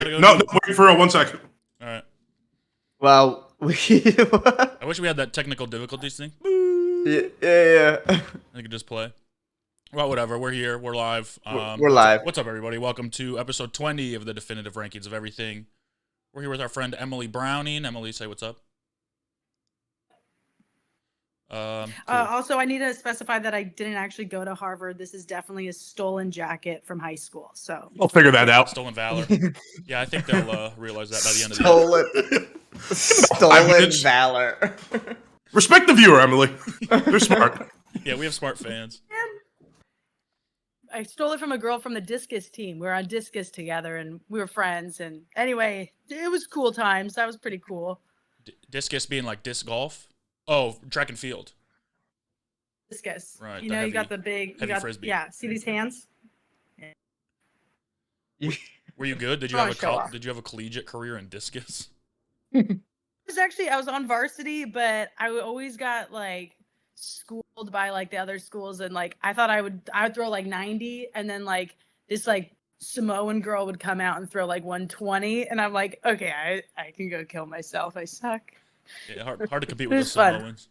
No, wait for 1 second. All right. Well, I wish we had that technical difficulties thing. yeah. I could just play. Well, whatever. We're here. We're live. We're live. What's up, everybody? Welcome to episode 20 of the Definitive Rankings of Everything. We're here with our friend Emily Browning. Emily, say what's up. Cool. Also, I need to specify that I didn't actually go to Harvard. This is definitely a stolen jacket from high school. So I'll figure that out. Stolen valor. Yeah, I think they'll realize that by the end of the year. Stolen valor. Respect the viewer, Emily. They're smart. Yeah, we have smart fans. I stole it from a girl from the Discus team. We were on Discus together, and we were friends. And anyway, it was cool times. That was pretty cool. Discus being like disc golf? Oh, track and field. Discus. Right, You the know, heavy- you got the big. heavy frisbee. Yeah. See these hands? Were you good? Did you Oh, have show off. Did you have a collegiate career in discus? I was on varsity, but I always got like schooled by like the other schools, and like I thought I would throw like 90, and then like this like Samoan girl would come out and throw like 120, and I'm like, okay, I can go kill myself. I suck. Yeah, hard to compete It with the was fun. Samoans.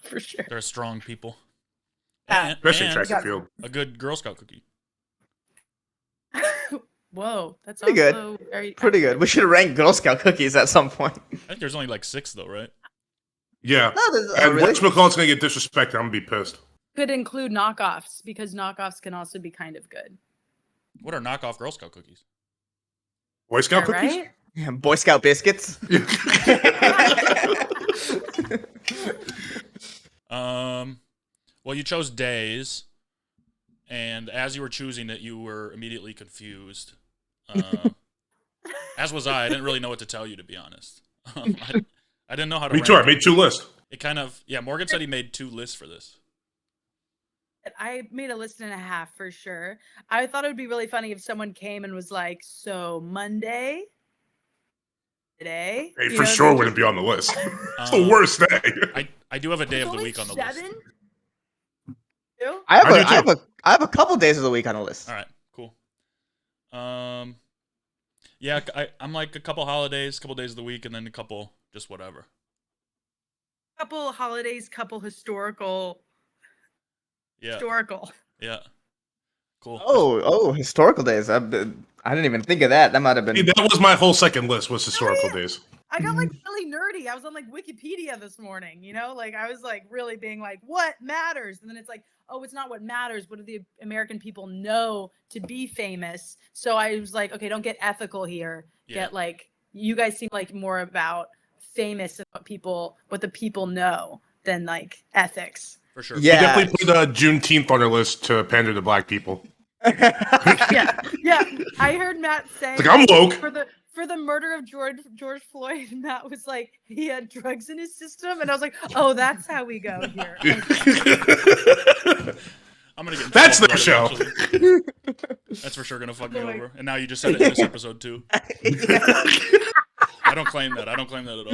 For sure. They're strong people. Yeah. Especially and track and field. a good Girl Scout cookie. Whoa, that's Pretty good. also very Pretty good. We should rank Girl Scout cookies at some point. I think there's only like 6 though, right? Yeah. No, And really? once McCall's gonna get disrespected, I'm gonna be pissed. Could include knockoffs, because knockoffs can also be kind of good. What are knockoff Girl Scout cookies? Boy Scout Yeah, cookies? right? Yeah, Boy Scout biscuits. Well, you chose days, and as you were choosing it, you were immediately confused. As was I. I didn't really know what to tell you, to be honest. I didn't know how to Me rank too. I it. made 2 lists. It kind of, yeah, Morgan said he made 2 lists for this. I made a list and a half for sure. I thought it would be really funny if someone came and was like, so Monday, today? Hey, You for know, sure they wouldn't just- be on the list. It's the worst day. I do have a day It's of the only week on the 7? list. Two? I have I do I have too. I have a couple days of the week on the list. All right, cool. Yeah, I'm like a couple holidays, couple days of the week, and then a couple just whatever. Couple holidays, couple historical. Yeah, Historical. yeah, cool. Oh, historical days. I didn't even think of that. That might have been. Hey, that was my whole second list, was historical days. I got like really nerdy. I was on like Wikipedia this morning, you know, like I was like really being like, what matters? And then it's like, oh, it's not what matters. What do the American people know to be famous? So I was like, okay, don't get ethical here. Yeah. Get like, you guys seem like more about famous and what the people know than like ethics. For sure. Yeah. Definitely put Juneteenth on our list to pander to black people. Yeah. I heard Matt say Like, I'm woke. for the murder of George Floyd, Matt was like, he had drugs in his system, and I was like, oh, that's how we go here. I'm gonna get. In That's trouble their for show. that eventually. That's for sure gonna fuck me Like- over. And now you just said it in this episode too. I don't claim that. I don't claim that at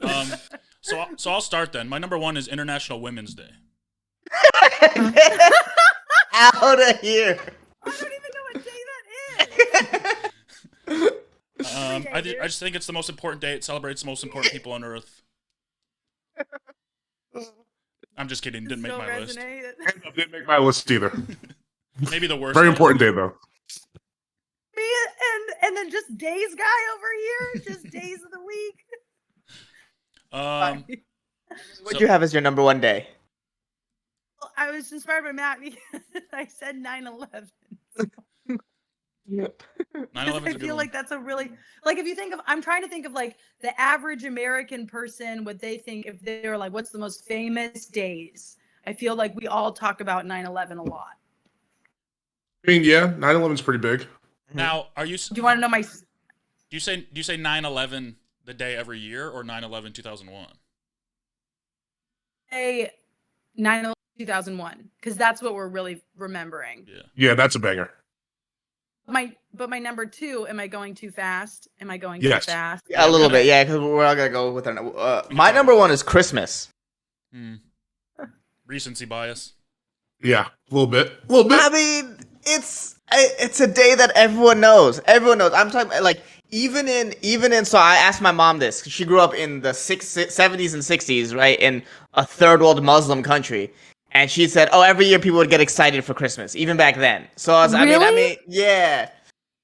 all. So I'll start then. My number 1 is International Women's Day. Out of here. I don't even know what day that is. I just think it's the most important day. It celebrates the most important people on Earth. I'm just kidding. Didn't make Still my list. resonate. Didn't make my list either. Maybe the worst. Very day. important day, though. Me and then just days guy over here, just days of the week. What'd you have as your number 1 day? I was inspired by Matt because I said 9/11. 9/11 I is a good feel one. like that's a really like if you think of I'm trying to think of like the average American person, what they think if they were like, what's the most famous days? I feel like we all talk about 9/11 a lot. I mean, yeah, 9/11's pretty big. Now, do Do you want to know my? you say 9/11 the day every year or 9/11 2001? Say 9/11 2001 because that's what we're really remembering. Yeah. Yeah, that's a banger. My number 2. Am I going too fast? Am I going Yes. too fast? Yeah, a little bit. Yeah, because we're all gonna go with our. My number 1 is Christmas. Recency bias. Yeah, a little bit. A little bit. I mean, it's a day that everyone knows. Everyone knows. I'm talking like even in. So I asked my mom this. She grew up in the 70s and 60s, right, in a third world Muslim country, and she said, "Oh, every year people would get excited for Christmas, even back then." So I mean, Really? yeah.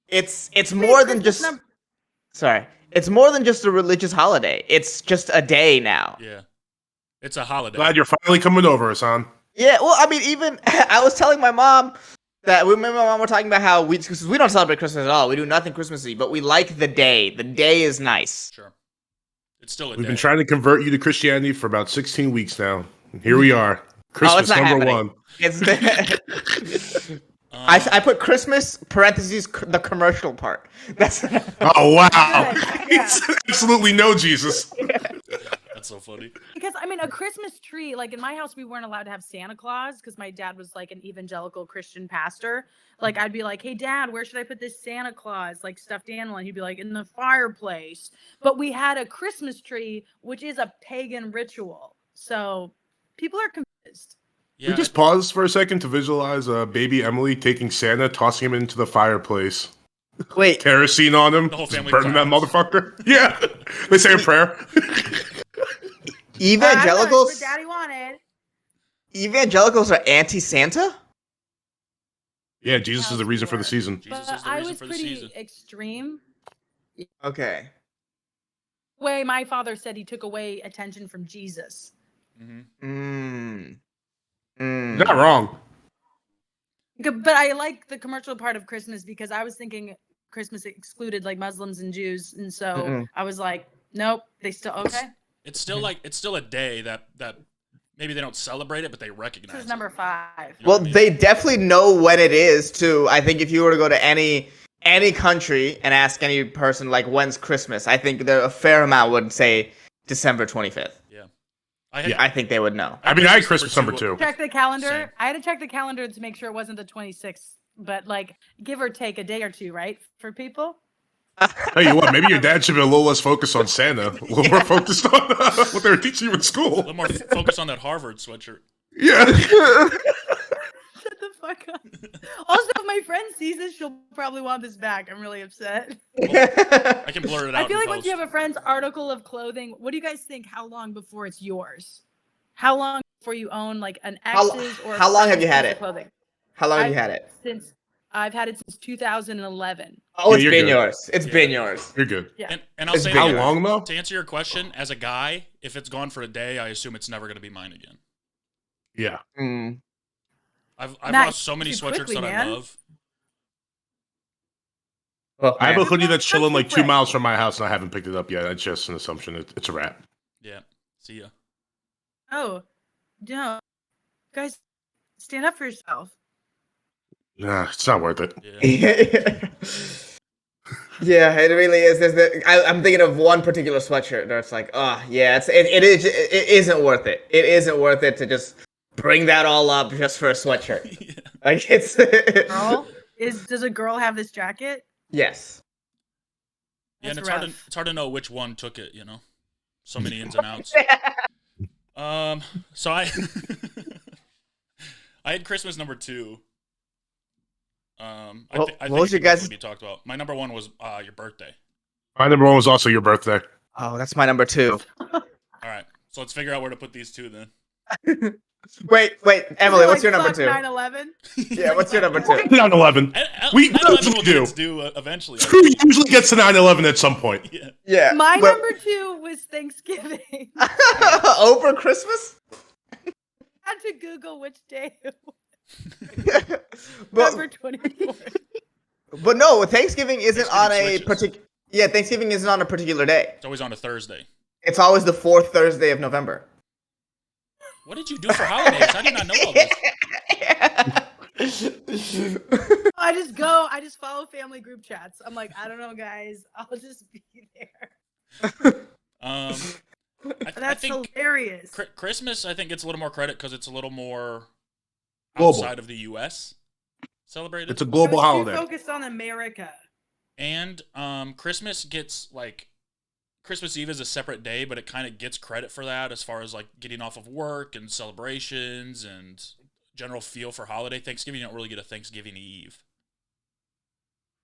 It's I mean, more than Christmas just. num- Sorry, it's more than just a religious holiday. It's just a day now. Yeah. It's a holiday. Glad you're finally coming over, Hassan. Yeah, well, I mean, even I was telling my mom that me and my mom were talking about how because we don't celebrate Christmas at all. We do nothing Christmassy, but we like the day. The day is nice. Sure. It's still a We've day. been trying to convert you to Christianity for about 16 weeks now. Here we are. Christmas not number happening. one. It's I put Christmas parentheses the commercial part. That's Oh, wow. Yeah. Absolutely no Jesus. That's so funny. Because I mean, a Christmas tree, like in my house, we weren't allowed to have Santa Claus because my dad was like an evangelical Christian pastor. Like I'd be like, "Hey, Dad, where should I put this Santa Claus like stuffed animal?" And he'd be like, "In the fireplace." But we had a Christmas tree, which is a pagan ritual. So people are confused. Yeah. We just pause for a second to visualize baby Emily taking Santa, tossing him into the fireplace. Wait. Kerosene on him. The whole just family burning that cries. motherfucker. Yeah. They say a prayer. Evangelicals. What Daddy wanted. Evangelicals are anti-Santa. Yeah, Jesus is the reason for the season. Jesus But is the I reason was for the pretty season. extreme. Okay. The way my father said he took away attention from Jesus. Mm-hmm. You're not wrong. But I like the commercial part of Christmas because I was thinking Christmas excluded like Muslims and Jews, and so I was like, nope, they still okay. It's still it's still a day that maybe they don't celebrate it, but they This recognize is it. number 5. You know Well, what I mean? they definitely know when it is too. I think if you were to go to any country and ask any person like when's Christmas, I think there a fair amount would say December 25th. Yeah. I think they would know. I mean, I had Christmas number 2. Check the calendar. Same. I had to check the calendar to make sure it wasn't the 26th, but like give or take a day or two, right, for people. Hey, you what? Maybe your dad should be a little less focused on Santa, a little more focused on what they were teaching you in A school. little more focus on that Harvard sweatshirt. Yeah. Shut the fuck up. Also, if my friend sees this, she'll probably want this back. I'm really upset. I can blur it out. I feel in like once post. you have a friend's article of clothing, what do you guys think? How long before it's yours? How long before you own like an ex's or how long have you friend's had piece of it? clothing? How long have you had it? Since I've had it since 2011. Oh, Yeah, it's you're been good. yours. It's Yeah. been yours. You're good. Yeah. And I'll It's say been How yours. long, though? to answer your question, as a guy, if it's gone for a day, I assume it's never going to be mine again. Yeah. Mm. I've Not lost so many too sweatshirts quickly, that man. I love. Well, I have a man. hoodie that's chilling like 2 quick. miles from my house, and I haven't picked it up yet. It's just an assumption. It's a wrap. Yeah. See ya. Oh, no. Guys, stand up for yourself. Nah, it's not worth it. Yeah. Yeah, it really is. I'm thinking of one particular sweatshirt where it's like, oh yeah, it isn't worth it. It isn't worth it to just bring that all up just for a sweatshirt. Yeah. Like it's Girl, does a girl have this jacket? yes. Yeah, and That's it's rough. hard to know which one took it, you know. So many ins and outs. So I I had Christmas number 2. What I was your it could guys'- definitely be talked about. My number 1 was your birthday. My number 1 was also your birthday. Oh, that's my number 2. All right. So let's figure out where to put these 2 then. Wait, Emily, what's your number 2? 9/11. Yeah, what's your number 2? 9/11. We 9/11 will do. get its due eventually. I Who think. usually gets to 9/11 at some point? Yeah. Yeah. My well- number 2 was Thanksgiving. over Christmas? I had to Google which day it was. but, November 24th. but no, Thanksgiving isn't Thanksgiving on a switches. particular. Yeah, Thanksgiving isn't on a particular day. It's always on a Thursday. It's always the 4th Thursday of November. What did you do for holidays? I did not know all this. I just follow family group chats. I'm like, I don't know, guys. I'll just be there. I That's think hilarious. Christmas, I think, gets a little more credit because it's a little more Global. outside of the U.S. celebrated. It's a global I was too holiday. focused on America. And Christmas gets Christmas Eve is a separate day, but it kind of gets credit for that as far as like getting off of work and celebrations and general feel for holiday. Thanksgiving, you don't really get a Thanksgiving Eve.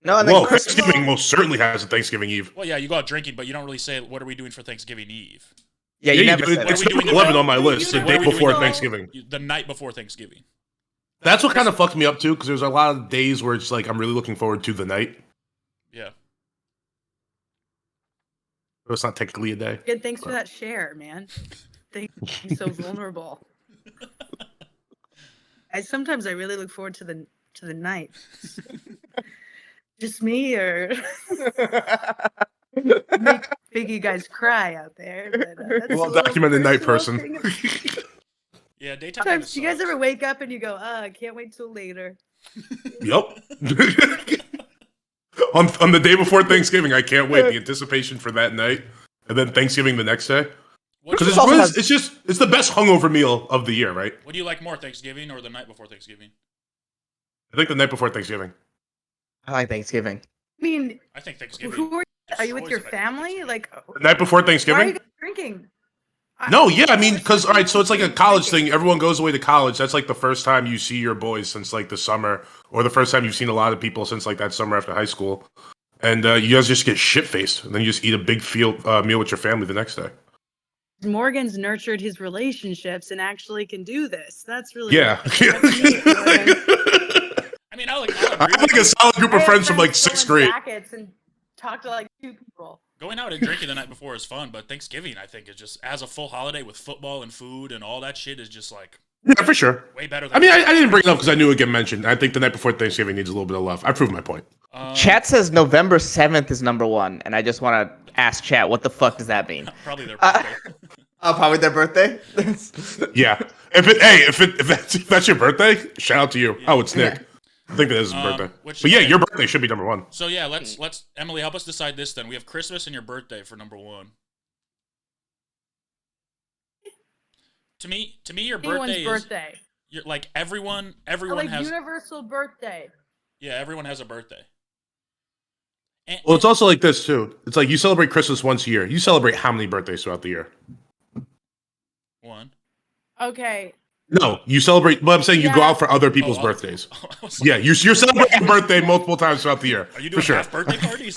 No, and then Whoa, Christmas. Thanksgiving most certainly has a Thanksgiving Eve. Well, yeah, you go out drinking, but you don't really say, what are we doing for Thanksgiving Eve? Yeah, you never do. said It's that. What are we number doing 11 the on my night- list, the What day are we doing before the- Thanksgiving. The night before Thanksgiving. That's what kind of fucked me up too, because there's a lot of days where it's like I'm really looking forward to the night. Yeah. But it's not technically a day. Good, thanks for that share, man. Thank you. So vulnerable. Sometimes I really look forward to the night. Just me, or make you guys cry out there. But, that's a Well little documented night personal person. thing. Yeah, daytime. Sometimes you guys sucks. ever wake up and you go, I can't wait till later. Yep. on the day before Thanksgiving, I can't wait. The anticipation for that night, and then Thanksgiving the next day. What, Because also has- it's the best hungover meal of the year, right? what do you like more, Thanksgiving or the night before Thanksgiving? I think the night before Thanksgiving. I like Thanksgiving. I mean, I think Thanksgiving. who are you with Always your better family? Thanksgiving. Like, The night before why are Thanksgiving? you guys drinking? No, yeah, I mean, because all right, so it's like a college thing. Everyone goes away to college. That's like the first time you see your boys since like the summer, or the first time you've seen a lot of people since like that summer after high school. And you guys just get shit faced, and then you just eat a big meal with your family the next day. Morgan's nurtured his relationships and actually can do this. That's really Yeah. that's neat, Morgan. I mean, I'll I agree have with like you. a solid group I of have friends from like still sixth in grade. brackets and talk to like 2 people. Going out and drinking the night before is fun, but Thanksgiving, I think, is just as a full holiday with football and food and all that shit is just like Yeah, for sure. way better than. I mean, I didn't bring it up because I knew it would get mentioned. I think the night before Thanksgiving needs a little bit of love. I proved my point. Chat says November 7th is number 1, and I just want to ask chat, what the fuck does that mean? Probably their birthday. Oh, probably their birthday? Yeah. If that's your birthday, shout out to you. Oh, it's Nick. I think that is his birthday. which- But yeah, your birthday should be number 1. So yeah, let's Emily help us decide this. Then we have Christmas and your birthday for number 1. To me, your Anyone's birthday is birthday. you're, like everyone I like has universal birthday. yeah, everyone has a birthday. And, Well, it's also like this too. It's like you celebrate Christmas once a year. You celebrate how many birthdays throughout the year? one. Okay. No, you celebrate. But I'm saying you go Yeah. out for other people's Oh, birthdays. I was like, Yeah, you're celebrating your birthday multiple times throughout the year. Are you for doing sure? half birthday parties?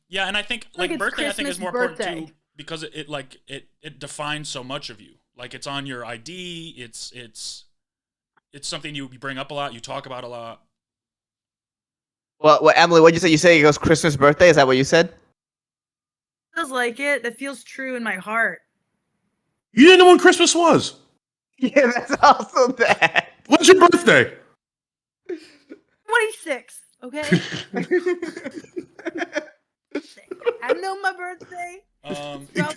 Yeah, and I think like it's birthday, I think is Christmas more birthday. important too because it defines so much of you. Like it's on your ID. It's something you bring up a lot. You talk about a lot. Well, Emily, what'd you say? You say it goes Christmas birthday? Is that what you said? Feels like it. That feels true in my heart. You didn't know when Christmas was. Yeah, that's also that. When's your birthday? 26. Okay. I know my birthday. Prob-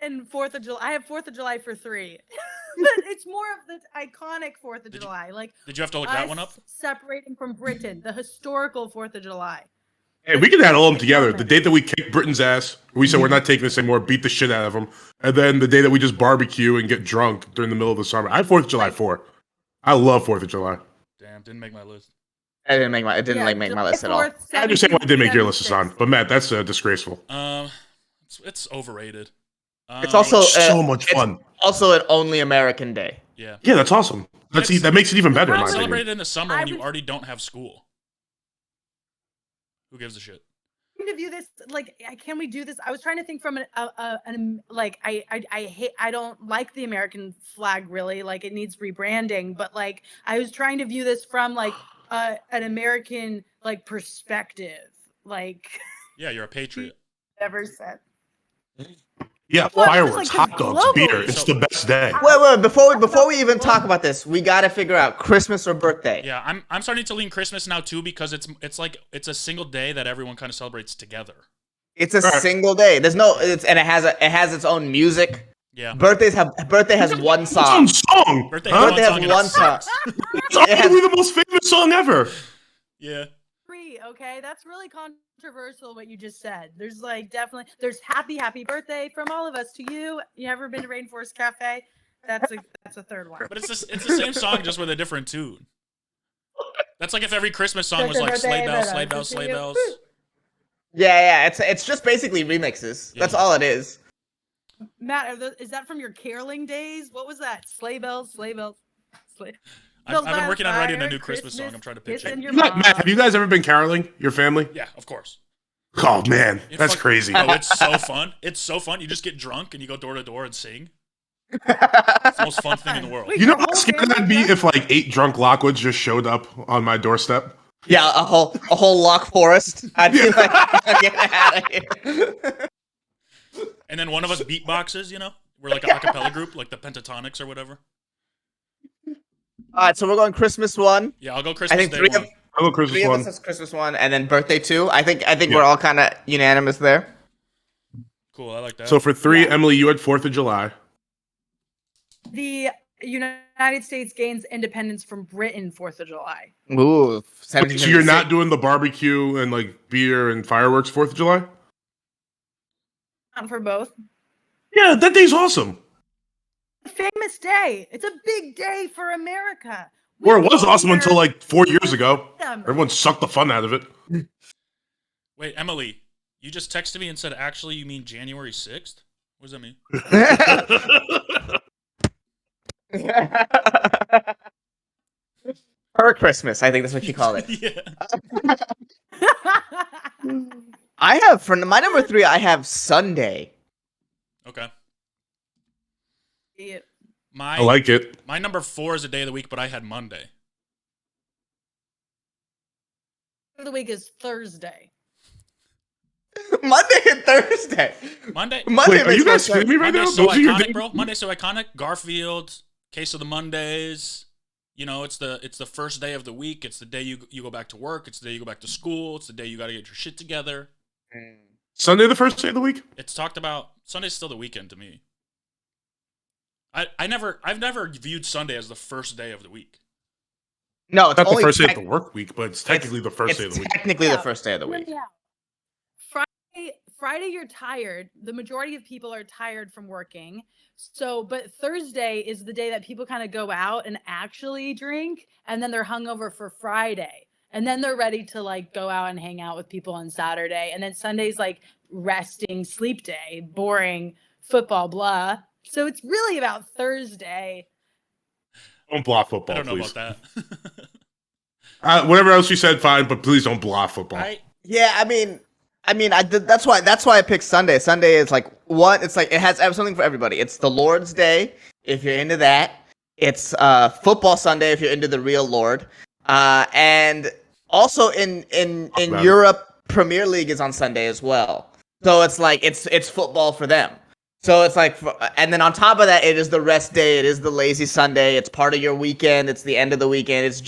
and 4th of July. I have 4th of July for 3. But it's more of the iconic 4th of Did you- July. Like Did you have to look that us one up? separating from Britain, the historical 4th of July. Hey, we can add all of them together. The date that we kicked Britain's ass, we said we're not taking this anymore, beat the shit out of them, and then the day that we just barbecue and get drunk during the middle of the summer. I have 4th of July 4. I love 4th of July. Damn, didn't make my list. I didn't make my. It didn't make my list at all. I understand why I didn't make your list, Hassan, but Matt, that's disgraceful. It's overrated. It's also So much fun. Also an only American day. Yeah. Yeah, that's awesome. That makes it even better, in my Celebrate opinion. it in the summer when you would- already don't have school. Who gives a shit? To view this like can we do this? I was trying to think from an like I don't like the American flag really, like it needs rebranding, but like I was trying to view this from like an American like perspective, like Yeah, you're a patriot. never said. Yeah, Well, fireworks, it's hot like dogs, globally. beer. It's the best day. Wait, before we even talk about this, we gotta figure out Christmas or birthday. Yeah, I'm starting to lean Christmas now too because it's like it's a single day that everyone kind of celebrates together. It's a Right. single day. There's no. It has its own music. Yeah. Birthday has one It's song. on song. Birthday Huh? Birthday has and one it's- song. It's arguably the most famous song ever. Yeah. Free, okay, that's really controversial what you just said. There's like definitely there's happy birthday from all of us to you. You ever been to Rainforest Cafe? That's a third one. But it's the same song just with a different tune. That's like if every Christmas song was like Birthday, sleigh bells, but sleigh I'm bells, to sleigh you. bells. Yeah. It's just basically remixes. That's Yeah. all it is. Matt, is that from your caroling days? What was that? Sleigh bells, sleigh bells, sleigh. I've been by working on writing a fire, new Christmas song. I'm trying to pitch kissing it. your Matt, have mom. you guys ever been caroling? Your family? Yeah, of course. Oh man, that's crazy. Oh, it's so fun. It's so fun. You just get drunk and you go door to door and sing. It's the most fun thing in the world. Wait, You know your how whole scared family I'd be drunk? if like 8 drunk Lockwoods just showed up on my doorstep? Yeah, a whole lock forest. I'd be like, get out of here. And then one of us beatboxes, you know? We're like a acapella group, like the Pentatonics or whatever. All right, so we're going Christmas one. Yeah, I'll go I Christmas think Day three one. of I'll go Christmas three of one. us has Christmas one, and then birthday two. I think Yeah. we're all kind of unanimous there. Cool, I like that. So for 3, Yeah. Emily, you had 4th of July. The United States gains independence from Britain 4th of July. Ooh, So you're 1776. not doing the barbecue and like beer and fireworks 4th of July? Not for both. Yeah, that day's awesome. A famous day. It's a big day for America. Or it was awesome until like 4 years ago. Them. Everyone sucked the fun out of it. Wait, Emily, you just texted me and said, actually, you mean January 6th? What does that mean? Her Christmas, I think that's what you call it. Yeah. I have for my number 3. I have Sunday. Okay. Yeah. My, I like it. my number 4 is a day of the week, but I had Monday. of the week is Thursday. Monday and Thursday. Monday? Monday Wait, are makes you more guys sense. kidding me right now? Monday's so Those are your iconic, days? bro. Monday's so iconic. Garfield, Case of the Mondays. You know, it's the first day of the week. It's the day you go back to work. It's the day you go back to school. It's the day you got to get your shit together. Sunday, the first day of the week? It's talked about. Sunday's still the weekend to me. I've never viewed Sunday as the first day of the week. No, it's Not the only first day of tech- the work week, but it's technically the first day of the week. Technically the Yeah. first day of the week. Yeah. Friday, you're tired. The majority of people are tired from working. So, but Thursday is the day that people kind of go out and actually drink, and then they're hungover for Friday. And then they're ready to like go out and hang out with people on Saturday. And then Sunday's like resting, sleep day, boring, football, blah. So it's really about Thursday. Don't block I football, don't know please. about that. Whatever else you said, fine, but please don't block football. Yeah, I mean, that's why I picked Sunday. Sunday is like what? It's like it has something for everybody. It's the Lord's Day if you're into that. It's football Sunday if you're into the real Lord. And also in About Europe, Premier League is on Sunday as well. So it's like it's football for them. So it's like, and then on top of that, it is the rest day. It is the lazy Sunday. It's part of your weekend. It's the end of the weekend. It's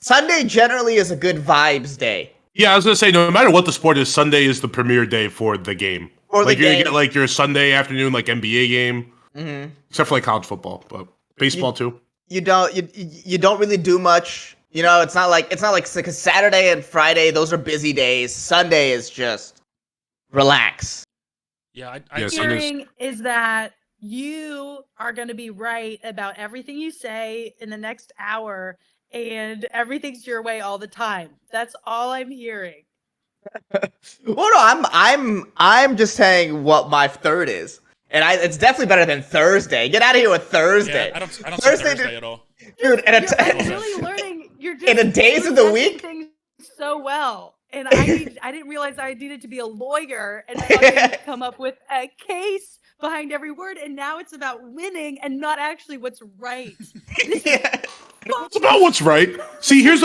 Sunday generally is a good vibes day. Yeah, I was gonna say, no matter what the sport is, Sunday is the premier day for the game. For the like you're gonna game. get like your Sunday afternoon like NBA game, Mm-hmm. except for like college football, but baseball too. You don't really do much. You know, it's not like because Saturday and Friday, those are busy days. Sunday is just relax. Yeah, Yeah, I Sunday's- Hearing is that you are going to be right about everything you say in the next hour, and everything's your way all the time. That's all I'm hearing. Well, no, I'm just saying what my third is, and it's definitely better than Thursday. Get out of here with Thursday. yeah, I don't see Thursday, Thursday at all. dude. And You're really learning. You're just in the days of the presenting week? things so well. And I didn't realize I needed to be a lawyer and fucking come up with a case behind every word. And now it's about winning and not actually what's right. Yeah. It's about what's right. See, here's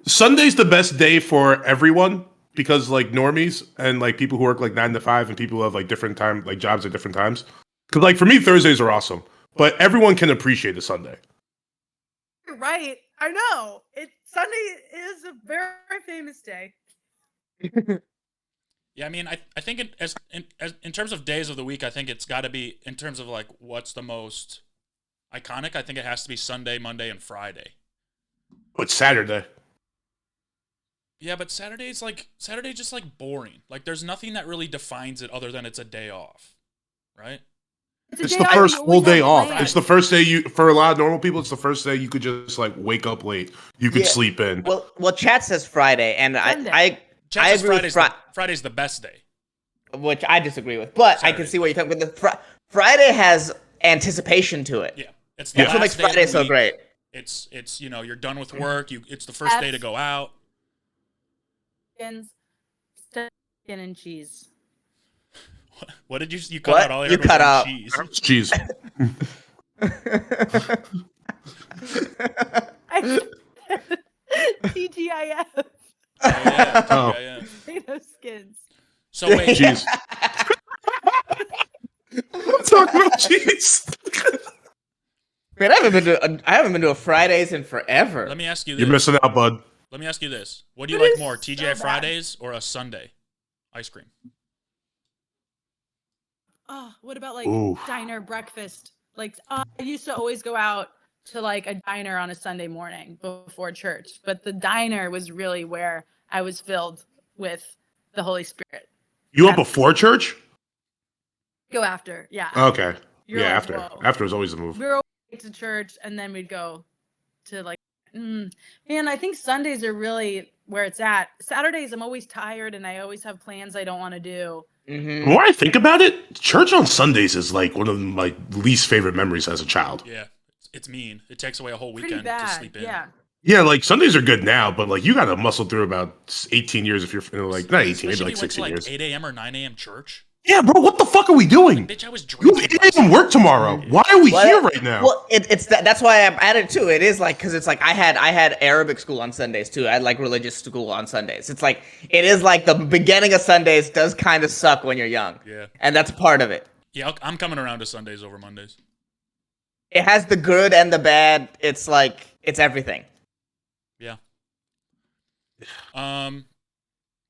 Sunday's the best day for everyone because like normies and like people who work like 9 to 5 and people who have like different time like jobs at different times. Because like for me, Thursdays are awesome, but everyone can appreciate a Sunday. You're right. I know. Sunday is a very famous day. Yeah, I mean, I think in terms of days of the week, I think it's got to be in terms of like what's the most iconic. I think it has to be Sunday, Monday, and Friday. But Saturday. Yeah, but Saturday's just like boring. Like there's nothing that really defines it other than it's a day off, right? It's, a It's day the off first you full always day have off. plans. It's the first day for a lot of normal people, it's the first day you could just like wake up late. You could Yeah. sleep in. Well, chat says Friday, and Sunday. I Chat says agree with Friday's the best day. which I disagree with. But I can Saturday. see what you're talking about. The Friday has anticipation to it. Yeah, it's the That's what makes last day of Friday the so week. great. It's you're done with work. It's the first day to go out. Chickens, steak and cheese. What did you cut What? out? All I You heard was cut one out. cheese. Cheese. TGIF. Oh yeah, Oh. yeah. Potato skins. So wait, Cheese. Talking about cheese. Man, I haven't been to a Fridays in forever. let me ask you You're this. missing out, bud. Let me ask you this. What do you It like is more, so TGI bad. Fridays or a Sunday ice cream? Oh, what about like Ooh. diner breakfast? Like I used to always go out to like a diner on a Sunday morning before church, but the diner was really where I was filled with the Holy Spirit. You went before church? Go after, yeah. Okay. You're Yeah, like, after. whoa. After is always the move. We were always to church, and then we'd go to like, man. I think Sundays are really where it's at. Saturdays, I'm always tired, and I always have plans I don't want to do. Mm-hmm. The more I think about it, church on Sundays is like one of my least favorite memories as a child. Yeah, it's mean. It takes away a whole Pretty weekend to bad, sleep in. yeah. Yeah, like Sundays are good now, but like you got to muscle through about 18 years if you're like not 18, maybe Especially like if you went to 16 like years. 8 a.m. or 9 a.m. church. Yeah, bro, what the fuck are we doing? Bitch, I was You drinking. have 8 a.m. work tomorrow. Why are we Well, here right now? Well, that's why I'm added too. It is like because it's like I had Arabic school on Sundays too. I had like religious school on Sundays. It's like it is like the beginning of Sundays does kind of suck when you're young. Yeah. And that's part of it. Yeah, I'm coming around to Sundays over Mondays. It has the good and the bad. It's like it's everything. Yeah.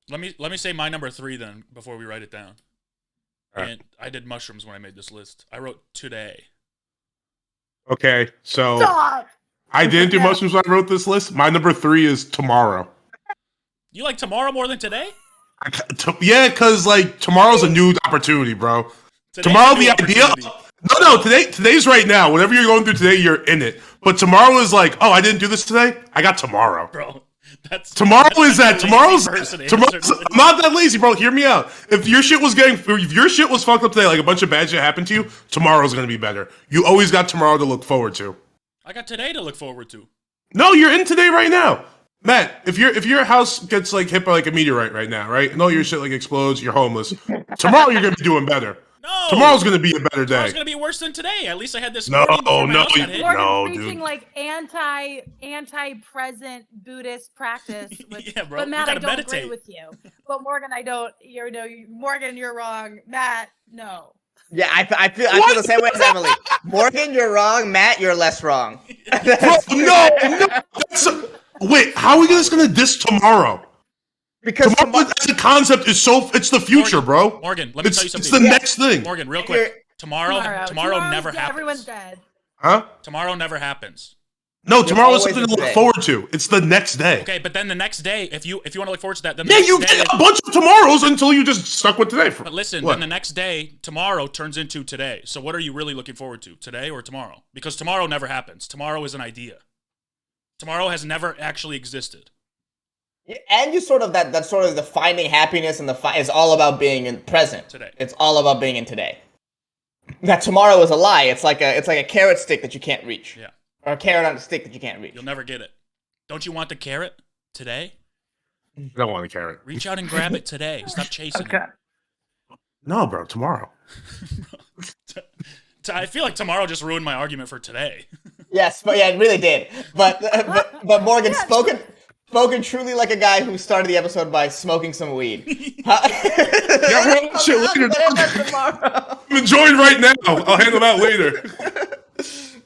Let me say my number 3 then before we write it down. All right. And I did mushrooms when I made this list. I wrote today. Okay, so Stop. I didn't do mushrooms when I wrote this list. My number 3 is tomorrow. You like tomorrow more than today? Yeah, because like tomorrow's a new opportunity, bro. Today's Tomorrow, a new the idea. opportunity. No, today's right now. Whatever you're going through today, you're in it. But tomorrow is like, oh, I didn't do this today. I got tomorrow. Bro, Tomorrow that's is like that. a lazy Tomorrow's. person Tomorrow's answer. I'm not that lazy, bro. Hear me out. If your shit was fucked up today, like a bunch of bad shit happened to you, tomorrow's gonna be better. You always got tomorrow to look forward to. I got today to look forward to. No, you're in today right now. Matt, if your house gets like hit by like a meteorite right now, right? And all your shit like explodes, you're homeless. Tomorrow you're gonna be doing better. No. Tomorrow's gonna be a better day. Tomorrow's gonna be worse than today. At least I had this No, morning before my no, house got hit. Morgan's No, preaching dude. like anti-present Buddhist practice. With, Yeah, bro, But you Matt, I gotta don't meditate. agree with you. But Morgan, I don't. Morgan, you're wrong. Matt, no. Yeah, I feel the same way as Emily. Morgan, you're wrong. Matt, you're less wrong. Bro, no. Wait, how are we just gonna diss tomorrow? Because Tomorrow as a concept is it's the future, bro. Morgan, let me tell you It's something. the next thing. Morgan, real You're- quick. Tomorrow never happens. Everyone's dead. Huh? Tomorrow never happens. No, tomorrow is always something a to look day. forward to. It's the next day. Okay, but then the next day, if you want to look forward to that, then the Yeah, next you day, get a bunch of tomorrows until you just stuck with today. but listen, What? then the next day, tomorrow turns into today. So what are you really looking forward to, today or tomorrow? Because tomorrow never happens. Tomorrow is an idea. Tomorrow has never actually existed. And you sort of that sort of the finding happiness and is all about being in present. Today. It's all about being in today. That tomorrow is a lie. It's like a carrot stick that you can't reach. Yeah. Or a carrot on a stick that you can't reach. You'll never get it. Don't you want the carrot today? I don't want a carrot. Reach out and grab it today. Stop chasing Okay. No, bro, tomorrow. it. I feel like tomorrow just ruined my argument for today. Yes, but yeah, it really did. But Morgan spoken truly like a guy who started the episode by smoking some weed. Yeah, bro, shit, later, dog. I'm enjoying right now. I'll handle that later.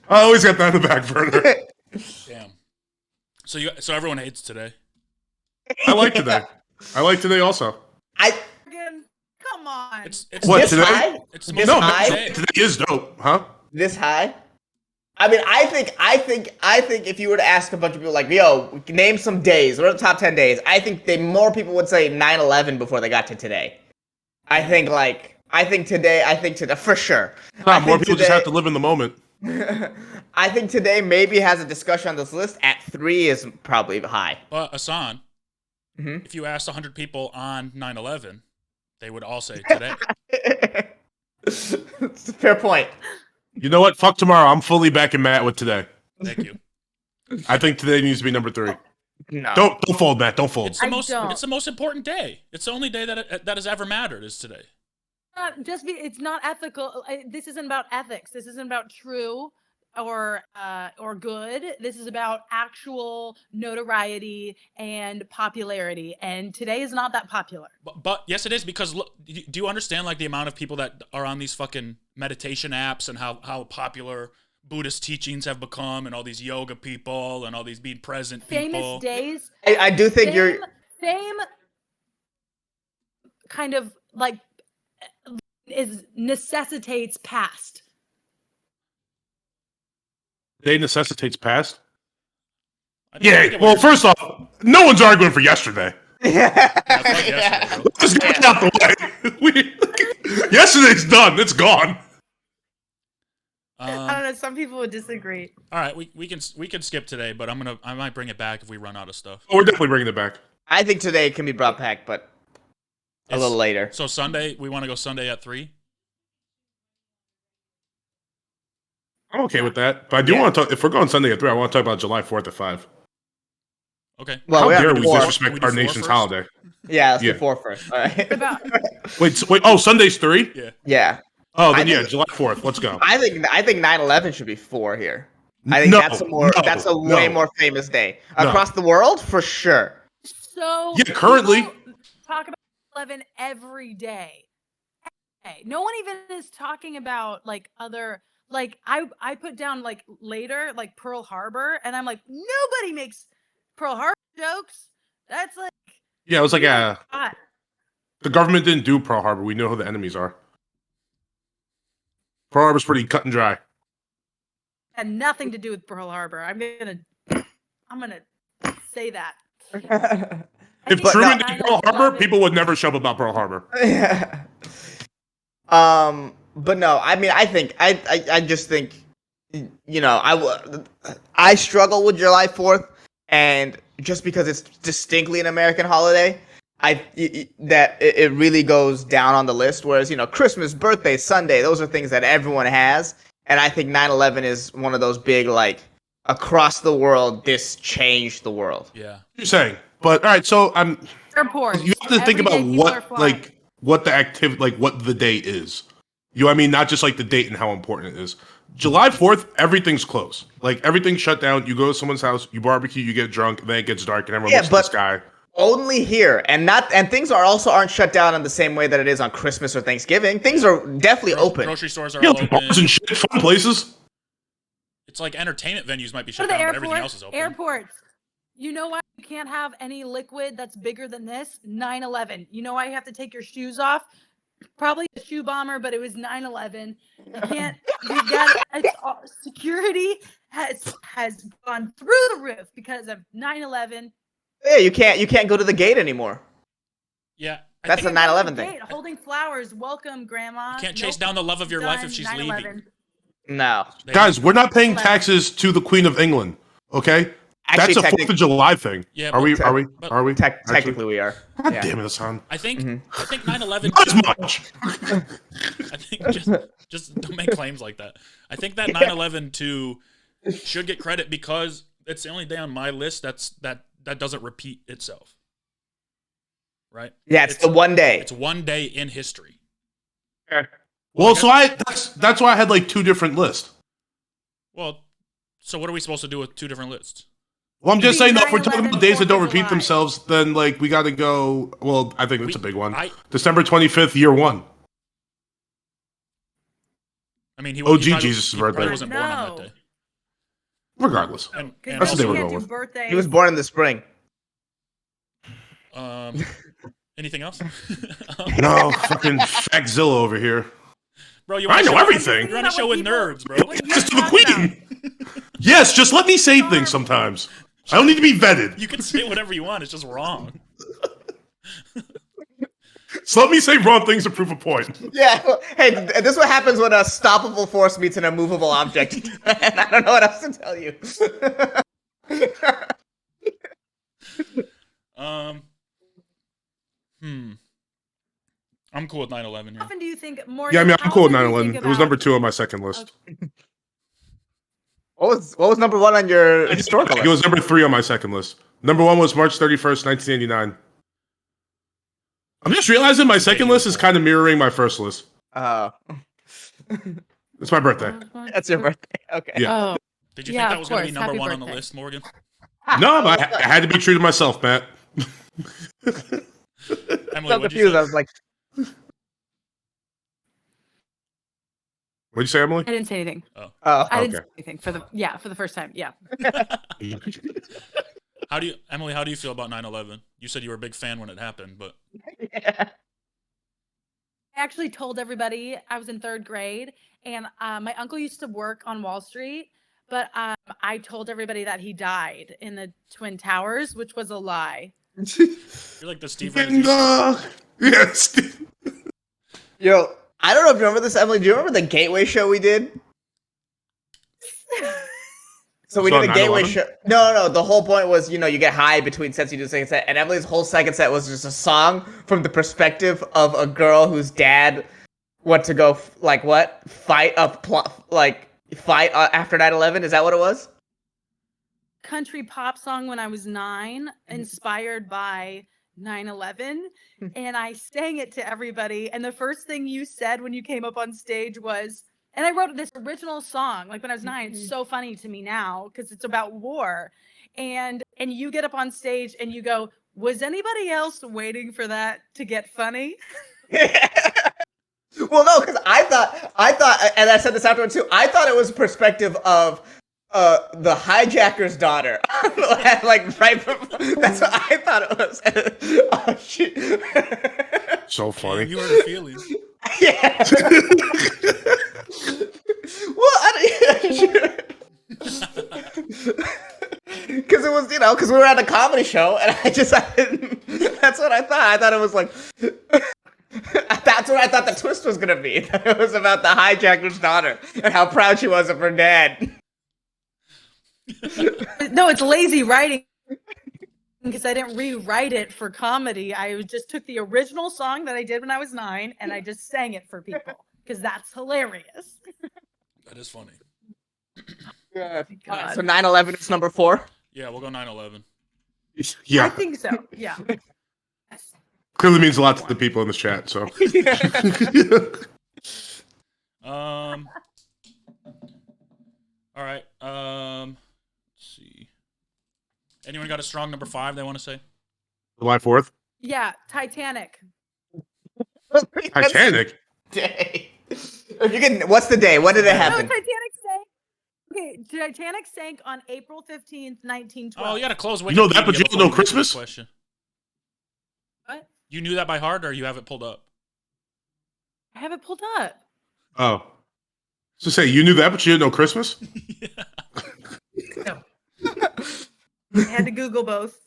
I always got that in the back burner. Damn. So everyone hates today. I like today. I like today also. Morgan, come on. It's What, This today? high? It's the This most No, high? day. today is dope, huh? This high? I mean, I think if you were to ask a bunch of people like, yo, name some days, what are the top 10 days? I think more people would say 9/11 before they got to today. I think today, for sure. Nah, I more think people just have to live in the moment. I think today maybe has a discussion on this list. At 3 is probably high. But Hassan, Mhm. if you asked 100 people on 9/11, They would all say today. It's a fair point. You know what? Fuck tomorrow. I'm fully backing Matt with today. Thank you. I think today needs to be number 3. No. Don't fold, Matt. Don't fold. It's the I most. don't. It's the most important day. It's the only day that has ever mattered. Is today. It's not ethical. This isn't about ethics. This isn't about true or good. This is about actual notoriety and popularity. And today is not that popular. But yes, it is, because look, do you understand like the amount of people that are on these fucking meditation apps and how popular Buddhist teachings have become, and all these yoga people and all these being present people. Famous days. I do think fame kind of like necessitates past. Day necessitates past? I don't Yeah, get what well, you're first off, no one's arguing for yesterday. saying. Yeah, fuck yesterday, bro. Let's get it out the way. Yesterday's done. It's gone. I don't know. Some people would disagree. All right, we can skip today, but I might bring it back if we run out of stuff. Oh, we're definitely bringing it back. I think today can be brought back, but a little later. So Sunday, we want to go Sunday at 3. I'm okay with that. But I do want to talk, if we're going Sunday at 3, I want to talk about July 4th at 5. Okay. Well, How we have dare to we do four. disrespect Can we do our 4 nation's first? holiday? Yeah, let's Yeah. do 4 first. All right. What about Wait, oh, Sunday's 3? Yeah. Yeah. Oh, then I yeah, think- July 4th. Let's go. I think 9/11 should be 4 here. I think No, that's a way no. more famous day No. across the world for sure. so? Yeah, currently. people talk about 11 every day. Okay. No one even is talking about like other. Like I put down like later like Pearl Harbor, and I'm like, nobody makes Pearl Harbor jokes. That's like Yeah, it was like hot. the government didn't do Pearl Harbor. We know who the enemies are. Pearl Harbor's pretty cut and dry. Had nothing to do with Pearl Harbor. I'm gonna say that. If But Truman no- did Pearl Harbor, people would never show up about Pearl Harbor. Yeah. But no, I mean, I just think, you know, I struggle with July 4th, and just because it's distinctly an American holiday, it really goes down on the list. Whereas, you know, Christmas, birthday, Sunday, those are things that everyone has, and I think 9/11 is one of those big, like, across the world, this changed the world. Yeah. You're saying, but all right. So Airports. you have to think Every about day people are what flying. like what the activity, like what the day is. You know what I mean? Not just like the date and how important it is. July 4th, everything's closed. Like everything's shut down. You go to someone's house, you barbecue, you get drunk, then it gets dark, and everyone Yeah, looks at the but- sky. Only here, and things aren't shut down in the same way that it is on Christmas or Thanksgiving. Things are definitely open. Grocery stores are Yeah, all like open. bars and shit, fun places. It's like entertainment venues might be Go shut to the down, but everything airport. else is open. Airports. You know why you can't have any liquid that's bigger than this? 9/11. You know why you have to take your shoes off? Probably a shoe bomber, but it was 9/11. You can't. You got security has gone through the roof because of 9/11. Yeah, you can't go to the gate anymore. Yeah. I That's think the 9/11 thing. Gate, holding flowers. Welcome, Grandma. you can't chase Nope, down the love of your life if done, she's 9/11. leaving. No, They- Guys, we're not paying taxes to the Queen of England. Okay, Actually, that's a 4th of July thing. Yeah, are but- we? but- Are we? Actually? technically we are. God Yeah. damn it, Hassan. I think Mhm. I think 9/11 Not as much. I think just don't make claims like that. I think that 9/11 too should get credit because it's the only day on my list that doesn't repeat itself. Right? Yeah, it's the one day. It's one day in history. Well, so that's why I had like 2 different lists. Well, so what are we supposed to do with 2 different lists? Well, I'm just Be saying that if we're talking 9/11, about days that don't 4th of repeat July. themselves, then like we got to go. Well, I think that's a big one. I December 25th, year 1. mean, he OG he probably- Jesus' he probably birthday. wasn't born on No. that day. Regardless, And Because That's what they you were can't going do with. birthdays. He was born in the spring. Anything else? no fucking Factzilla over here. Bro, you I run a know show- everything. You run a show with nerds, bro. What you Yes, to the talking about? Queen. Yes, just let me say things sometimes. I don't need to be vetted. You can say whatever you want. It's just wrong. So let me say wrong things to prove a point. Yeah. Hey, this is what happens when a stoppable force meets an immovable object. And I don't know what else to tell you. I'm cool with 9/11. How Yeah. often do you think more? Yeah, I mean, I'm cool with 9/11. It was number 2 on my second list. What was number 1 on your historical It list? was number 3 on my second list. Number 1 was March 31st, 1989. I'm just realizing my second list is kind of mirroring my first list. It's my birthday. That's your birthday. Okay. Yeah. Oh, Did you Yeah, think that of was going to be course. number Happy 1 on the birthday. list, Morgan? No, but I had to be true to myself, Matt. Emily, So what'd you confused. say? I was like, What'd you say, Emily? I didn't say anything. oh. I didn't Okay. say anything for the first time. Yeah. Emily, how do you feel about 9/11? You said you were a big fan when it happened, but Yeah. I actually told everybody I was in 3rd grade, and my uncle used to work on Wall Street, but I told everybody that he died in the Twin Towers, which was a lie. you're like the Steve Ray. Yes. Yo, I don't know if you remember this, Emily. Do you remember the Gateway show we did? So we So did a on Gateway 9/11? show. No. The whole point was, you get high between sets. You do the second set, and Emily's whole second set was just a song from the perspective of a girl whose dad went to go fight after 9/11. Is that what it was? Country pop song when I was 9, inspired by 9/11, and I sang it to everybody. And the first thing you said when you came up on stage was, and I wrote this original song like when I was 9. It's so funny to me now because it's about war. And you get up on stage and you go, "Was anybody else waiting for that to get funny?" Well, no, because I thought, and I said this afterwards too. I thought it was perspective of the hijacker's daughter. Like right before, that's what I thought it was. Oh shit! So funny. You hurt her feelings. Yeah. Well, because it was, because we were at a comedy show, and I didn't. That's what I thought. I thought it was like. That's what I thought the twist was gonna be. It was about the hijacker's daughter and how proud she was of her dad. No, it's lazy writing because I didn't rewrite it for comedy. I just took the original song that I did when I was 9 and I just sang it for people because that's hilarious. That is funny. Yeah. God. So 9/11 is number 4. Yeah, we'll go 9/11. Yeah. I think so. Yeah. Yes. Clearly means a lot to the people in this chat, so. All right. Let's see. Anyone got a strong number 5 they want to say? July 4th. Yeah, Titanic. Titanic. Day. If you can, what's the day? When did it No, happen? Titanic sank. Okay, Titanic sank on April 15th, 1912. Oh, you got to close Wikipedia. You know that, but you don't before know get to this Christmas? question. What? You knew that by heart, or you have it pulled up? I have it pulled up. Oh. So say, you knew that, but you didn't know Christmas? No. I had to Google both.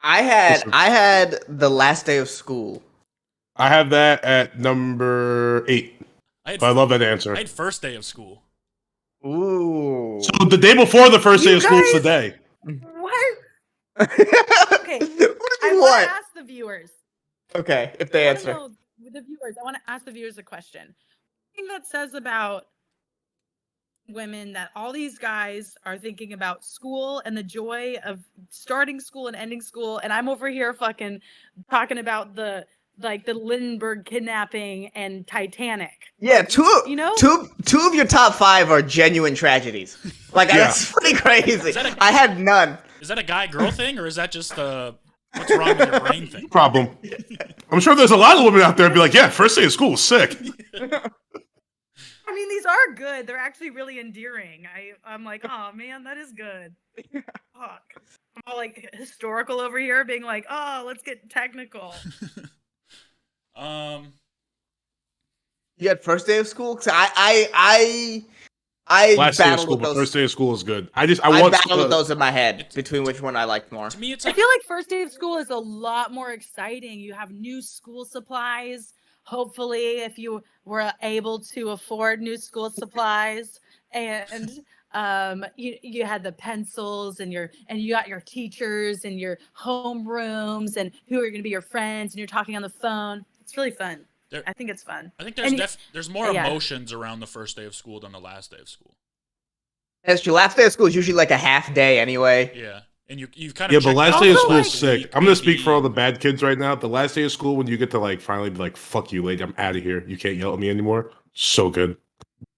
I had the last day of school. I have that at number 8. I But I love that answer. I had first day of school. Ooh. So the day before the first day You of school is the guys- day. What? Okay. I want to ask the viewers. Okay, if they I wanna answer. know, the viewers. I want to ask the viewers a question. I think that says about women that all these guys are thinking about school and the joy of starting school and ending school, and I'm over here fucking talking about the Lindbergh kidnapping and Titanic. Yeah, two of your top 5 are genuine tragedies. Like Yeah. that's pretty crazy. Is that a- I had none. Is that a guy-girl thing, or is that just what's wrong with your brain thing? Problem. I'm sure there's a lot of women out there be like, yeah, first day of school was sick. I mean, these are good. They're actually really endearing. I'm like, oh man, that is good. Fuck. I'm all like historical over here, being like, oh, let's get technical. You had first day of school? 'Cause I Last day of battled school, with but those. first day of school is good. I I want battled with those in my head between which one I liked more. To me, it's I like feel like first day of school is a lot more exciting. You have new school supplies. Hopefully, if you were able to afford new school supplies, and You had the pencils and you got your teachers and your home rooms and who are going to be your friends and you're talking on the phone. It's really fun. I think it's fun. I think there's more emotions around the first day of school than the last day of school. That's true. Last day of school is usually like a half day anyway. Yeah. And you've kind of but last day of school is like, sick. I'm gonna speak for all the bad kids right now. The last day of school when you get to like finally be like, "Fuck you, lady, I'm out of here. You can't yell at me anymore." So good,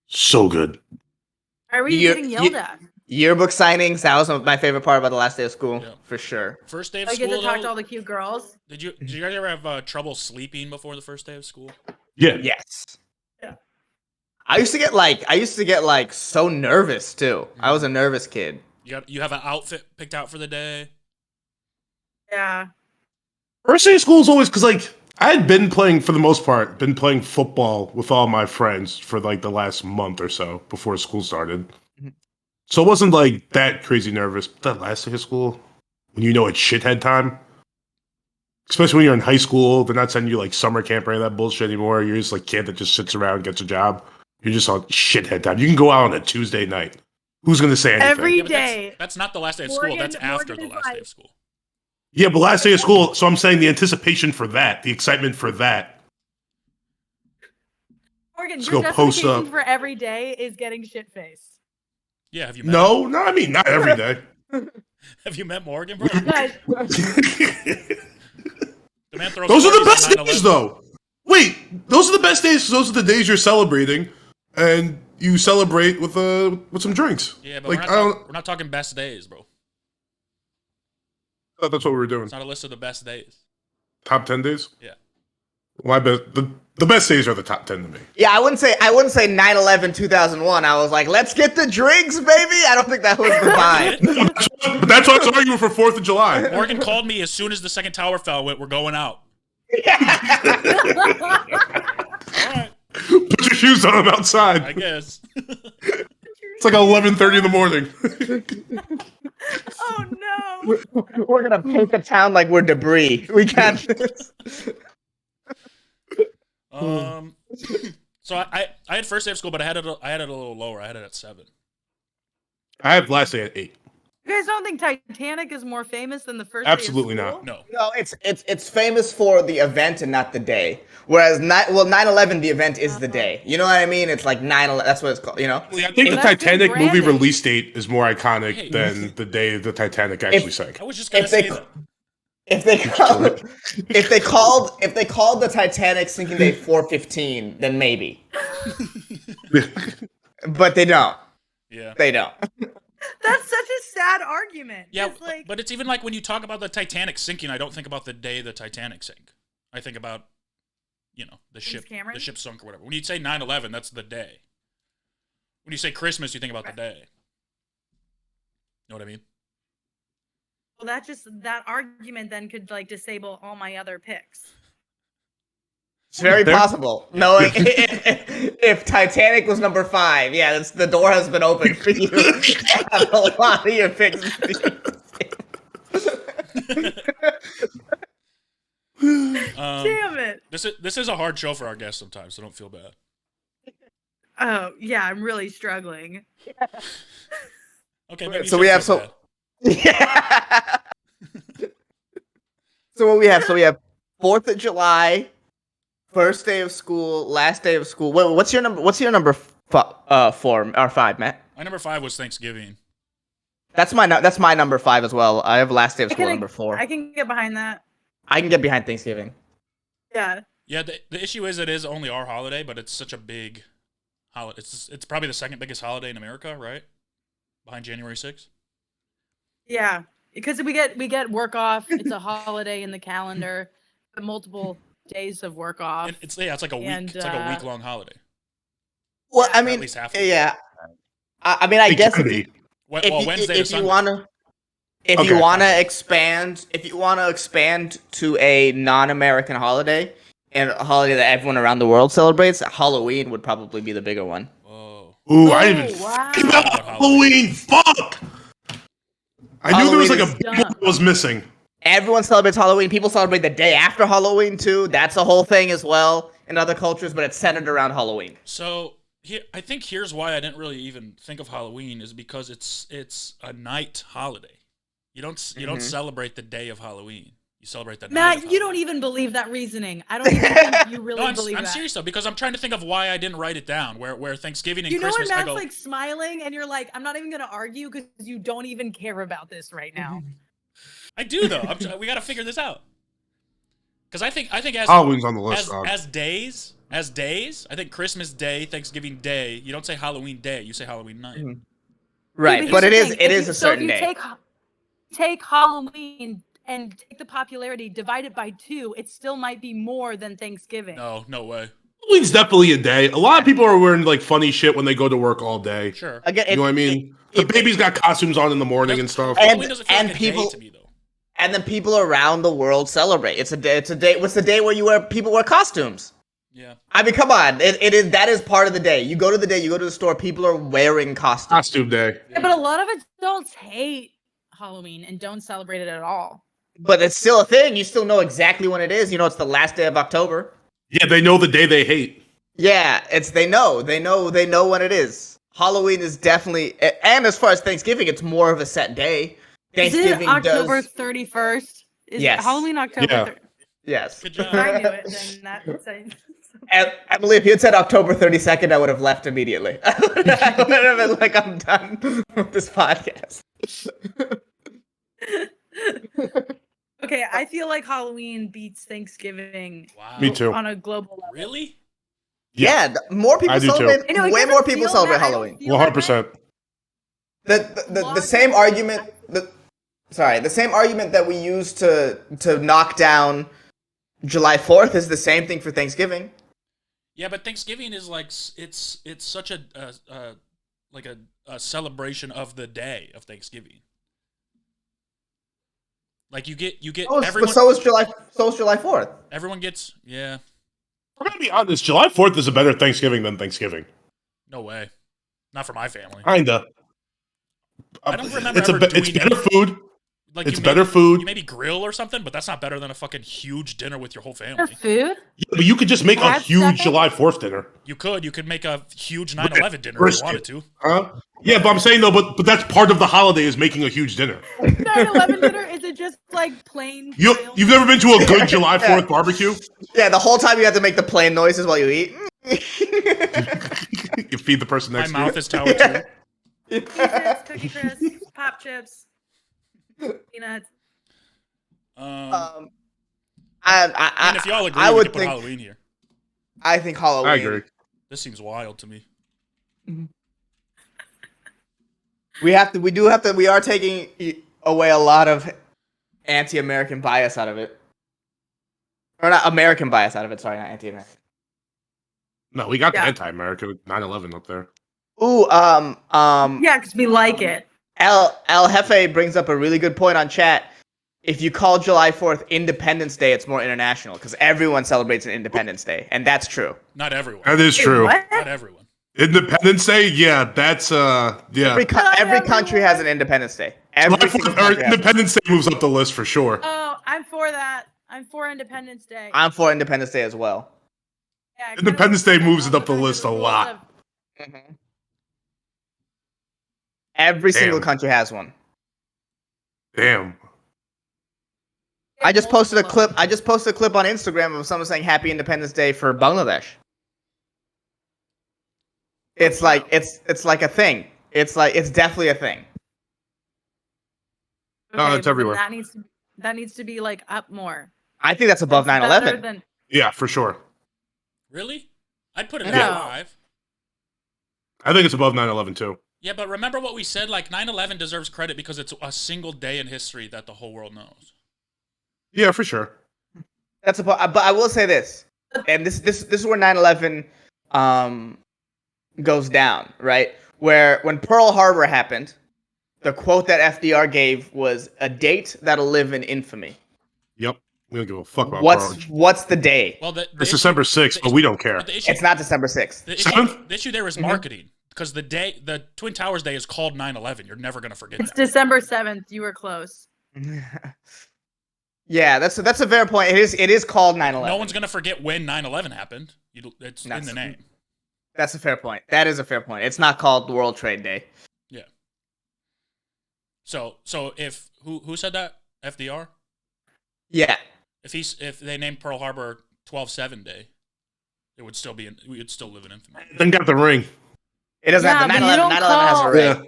so good. Are we getting yelled at? Yearbook signings. That was my favorite part about the last day of school, for sure. First day of I school. get to talk to all the cute girls. Did you guys ever have trouble sleeping before the first day of school? Yeah. Yes. Yeah. I used to get like so nervous too. I was a nervous kid. You have an outfit picked out for the day. Yeah. First day of school is always because like I had been playing for the most part, been playing football with all my friends for like the last month or so before school started. So it wasn't like that crazy nervous. But that last day of school, when you know it's shithead time, especially when you're in high school, they're not sending you like summer camp or any of that bullshit anymore. You're just like kid that just sits around and gets a job. You're just on shithead time. You can go out on a Tuesday night. Who's going to say anything? Every day. That's not the last day of school. That's after the last day of school. Yeah, but last day of school. So I'm saying the anticipation for that, the excitement for that. Morgan, Let's your go post justification up. for every day is getting shit faced. Yeah, have you met No, I mean not every day. Have you met Morgan, bro? Guys, The man throws Those are the parties best on days, 9/11. though. Wait, those are the best days. 'Cause those are the days you're celebrating, and you celebrate with some drinks. Yeah, but like we're not talking best days, bro. I thought that's what we were doing. It's not a list of the best days. Top 10 days. Yeah. My best. The best days are the top 10 to me. Yeah, I wouldn't say 9/11 2001. I was like, let's get the drinks, baby. I don't think that was the vibe. But that's why I was arguing for 4th of July. Morgan called me as soon as the second tower fell. We're going out. All right, Put your shoes on. I'm outside. I guess. It's like 11:30 in the morning. oh no. We're gonna paint the town like we're debris. We got this. So I had first day of school, but I had it a little lower. I had it at 7. I have last day at 8. You guys don't think Titanic is more famous than the first Absolutely day of school? not. No. No, it's famous for the event and not the day. Whereas 9/11, the event is the day. You know what I mean? It's like 9/11. That's what it's called. You know. I think the That's good Titanic movie branding. release date is more iconic Hey. than the day the Titanic actually sank. I was just gonna If they say that. if they called the Titanic sinking day 4:15, then maybe. But they don't. Yeah. They don't. That's such a sad argument. Yeah, It's like, but it's even like when you talk about the Titanic sinking, I don't think about the day the Titanic sank. I think about, the ship sunk or whatever. When you say 9/11, that's the day. When you say Christmas, you think about the day. Know what I mean? well, that argument then could like disable all my other picks. It's very possible. No, if Titanic was number 5, yeah, the door has been opened for you. A lot of your picks. Damn it. This is a hard show for our guests sometimes, so don't feel bad. Oh yeah, I'm really struggling. Okay, maybe So you we should have feel so. bad. Yeah. So what we have? So we have 4th of July, first day of school, last day of school. What's your number? What's your number 4 or 5, Matt? My number 5 was Thanksgiving. That's my number 5 as well. I have last day of school number 4. I can get behind that. I can get behind Thanksgiving. Yeah. Yeah, the issue is it is only our holiday, but it's such a big holiday. It's probably the second biggest holiday in America, right? Behind January 6th. Yeah. Because we get work off. It's a holiday in the calendar. Multiple days of work off. And it's like a week. And, it's like a week-long holiday. Well, I Or mean, at least half of it. yeah. I mean, I It guess can if be. you, Wednesday to if you Sunday. wanna, if Okay. you wanna expand to a non-American holiday and a holiday that everyone around the world celebrates, Halloween would probably be the bigger one. Whoa. Ooh, I didn't even wow. think about Halloween. Fuck. I knew there was like a Halloween big is one that was missing. Everyone celebrates Halloween. People celebrate the day after Halloween too. That's a whole thing as well in other cultures, but it's centered around Halloween. So I think here's why I didn't really even think of Halloween is because it's a night holiday. You don't celebrate the day of Halloween. You celebrate the night. Matt, Of you Halloween. don't even believe that reasoning. I don't even think you really No, believe I'm that. serious though because I'm trying to think of why I didn't write it down. Where Thanksgiving and You know Christmas, when I Matt's go. like smiling and you're like, I'm not even gonna argue because you don't even care about this right now. I do though. We got to figure this out. Because I think as Halloween's on the list. dog. as days, I think Christmas Day, Thanksgiving Day, you don't say Halloween Day, you say Halloween night. Right, Yeah, but here's it the is thing. a So if certain you day. take Halloween and take the popularity, divide it by 2, it still might be more than Thanksgiving. No way. Halloween's definitely a day. A lot of people are wearing like funny shit when they go to work all day. Sure. Again, You know what I mean? The baby's got costumes on in the morning and stuff. Halloween doesn't feel and like a people- day to me though. And then people around the world celebrate. It's a day. It's a day. What's the day where people wear costumes? Yeah. I mean, come on. It is that is part of the day. You go to the store. People are wearing costumes. Costume day. Yeah, but a lot of adults hate Halloween and don't celebrate it at all. But it's still a thing. You still know exactly when it is. You know, it's the last day of October. Yeah, they know the day they hate. Yeah, they know when it is. Halloween is definitely, and as far as Thanksgiving, it's more of a set day. Is Thanksgiving it October does. 31st? Is Yes. it Halloween October Yeah. 30th? Yes. Good job. If I knew it, then that's And Emily, if you had said October 32nd, I would have left immediately. I would have been like, I'm done with this podcast. Okay, I feel like Halloween beats Thanksgiving Wow. Me too. on a global level. Really? Yeah, more people I do too. celebrate. I know, it Way doesn't more people feel celebrate that- I don't Halloween. feel that way. 100%. The same argument. The same argument that we use to knock down July 4th is the same thing for Thanksgiving. Yeah, but Thanksgiving is like it's such a like a celebration of the day of Thanksgiving. Like you get everyone. But so is July 4th. Everyone gets We're gonna be honest. July 4th is a better Thanksgiving than Thanksgiving. No way. Not for my family. Kinda. I don't remember It's ever it's doing better anything. food. Like It's you better maybe, food. You maybe grill or something, but that's not better than a fucking huge dinner with your whole For family. food? Yeah, but you could just make a That's huge second? July 4th dinner. You could make a huge 9/11 dinner if you Brisket. wanted to. Huh? Yeah, but I'm saying though, but that's part of the holiday is making a huge dinner. 9/11 dinner? Is it just like plain? grilled? You've never been to a good July 4th barbecue? Yeah, the whole time you have to make the plain noises while you eat. You feed the person My next to mouth you. is tower too. Pieces, cookie crisp, pop chips, peanuts. And if y'all agree, I we would can put think. Halloween here. I think Halloween. I agree. This seems wild to me. We are taking away a lot of anti-American bias out of it. Or not American bias out of it, sorry, not anti-American. No, we got the Yeah. anti-America with 9/11 up there. Ooh, Yeah, because we like it. El Jefe brings up a really good point on chat. If you call July 4th Independence Day, it's more international because everyone celebrates an Independence Day, and that's true. Not everyone. That is Wait, true. what? Not everyone. Independence Day, yeah, that's yeah. Every country has an Independence Day. July Every single 4th, or country has one. Independence Day moves up the list for sure. Oh, I'm for that. I'm for Independence Day. I'm for Independence Day as well. Yeah, I Independence kinda Day like moves it up the fact that list a rules lot. of- Every single Damn. country has one. Damn. I just posted a multiple clip. I just posted a clip on Instagram of someone saying Happy Independence Day for Bangladesh. It's like it's like a thing. It's definitely a thing. No, it's but then everywhere. That needs to be like up more. I think that's above That's 9/11. better than- Yeah, for sure. Really? I'd put it No. at 5. I think it's above 9/11 too. Yeah, but remember what we said? Like 9/11 deserves credit because it's a single day in history that the whole world knows. Yeah, for sure. But I will say this, and this is where 9/11 goes down, right? Where when Pearl Harbor happened, the quote that FDR gave was a date that'll live in infamy. Yep. We don't give a fuck about What's the day? Well, the It's issue- December 6th, but we don't care. but the issue, It's not December 6th. the Seventh? issue, the issue there is marketing because the Twin Towers Day is called 9/11. You're never gonna forget It's that. December 7th. You were close. Yeah, that's a fair point. It is called 9/11. No one's gonna forget when 9/11 happened. It's in That's- the name. That's a fair point. That is a fair point. It's not called World Trade Day. Yeah. So if who said that? FDR? Yeah. If they named Pearl Harbor 12/7 Day, it would still be we would still live in infamy. Then got the ring. It doesn't have the but you 9/11. don't 9/11 has a call- ring. Yeah.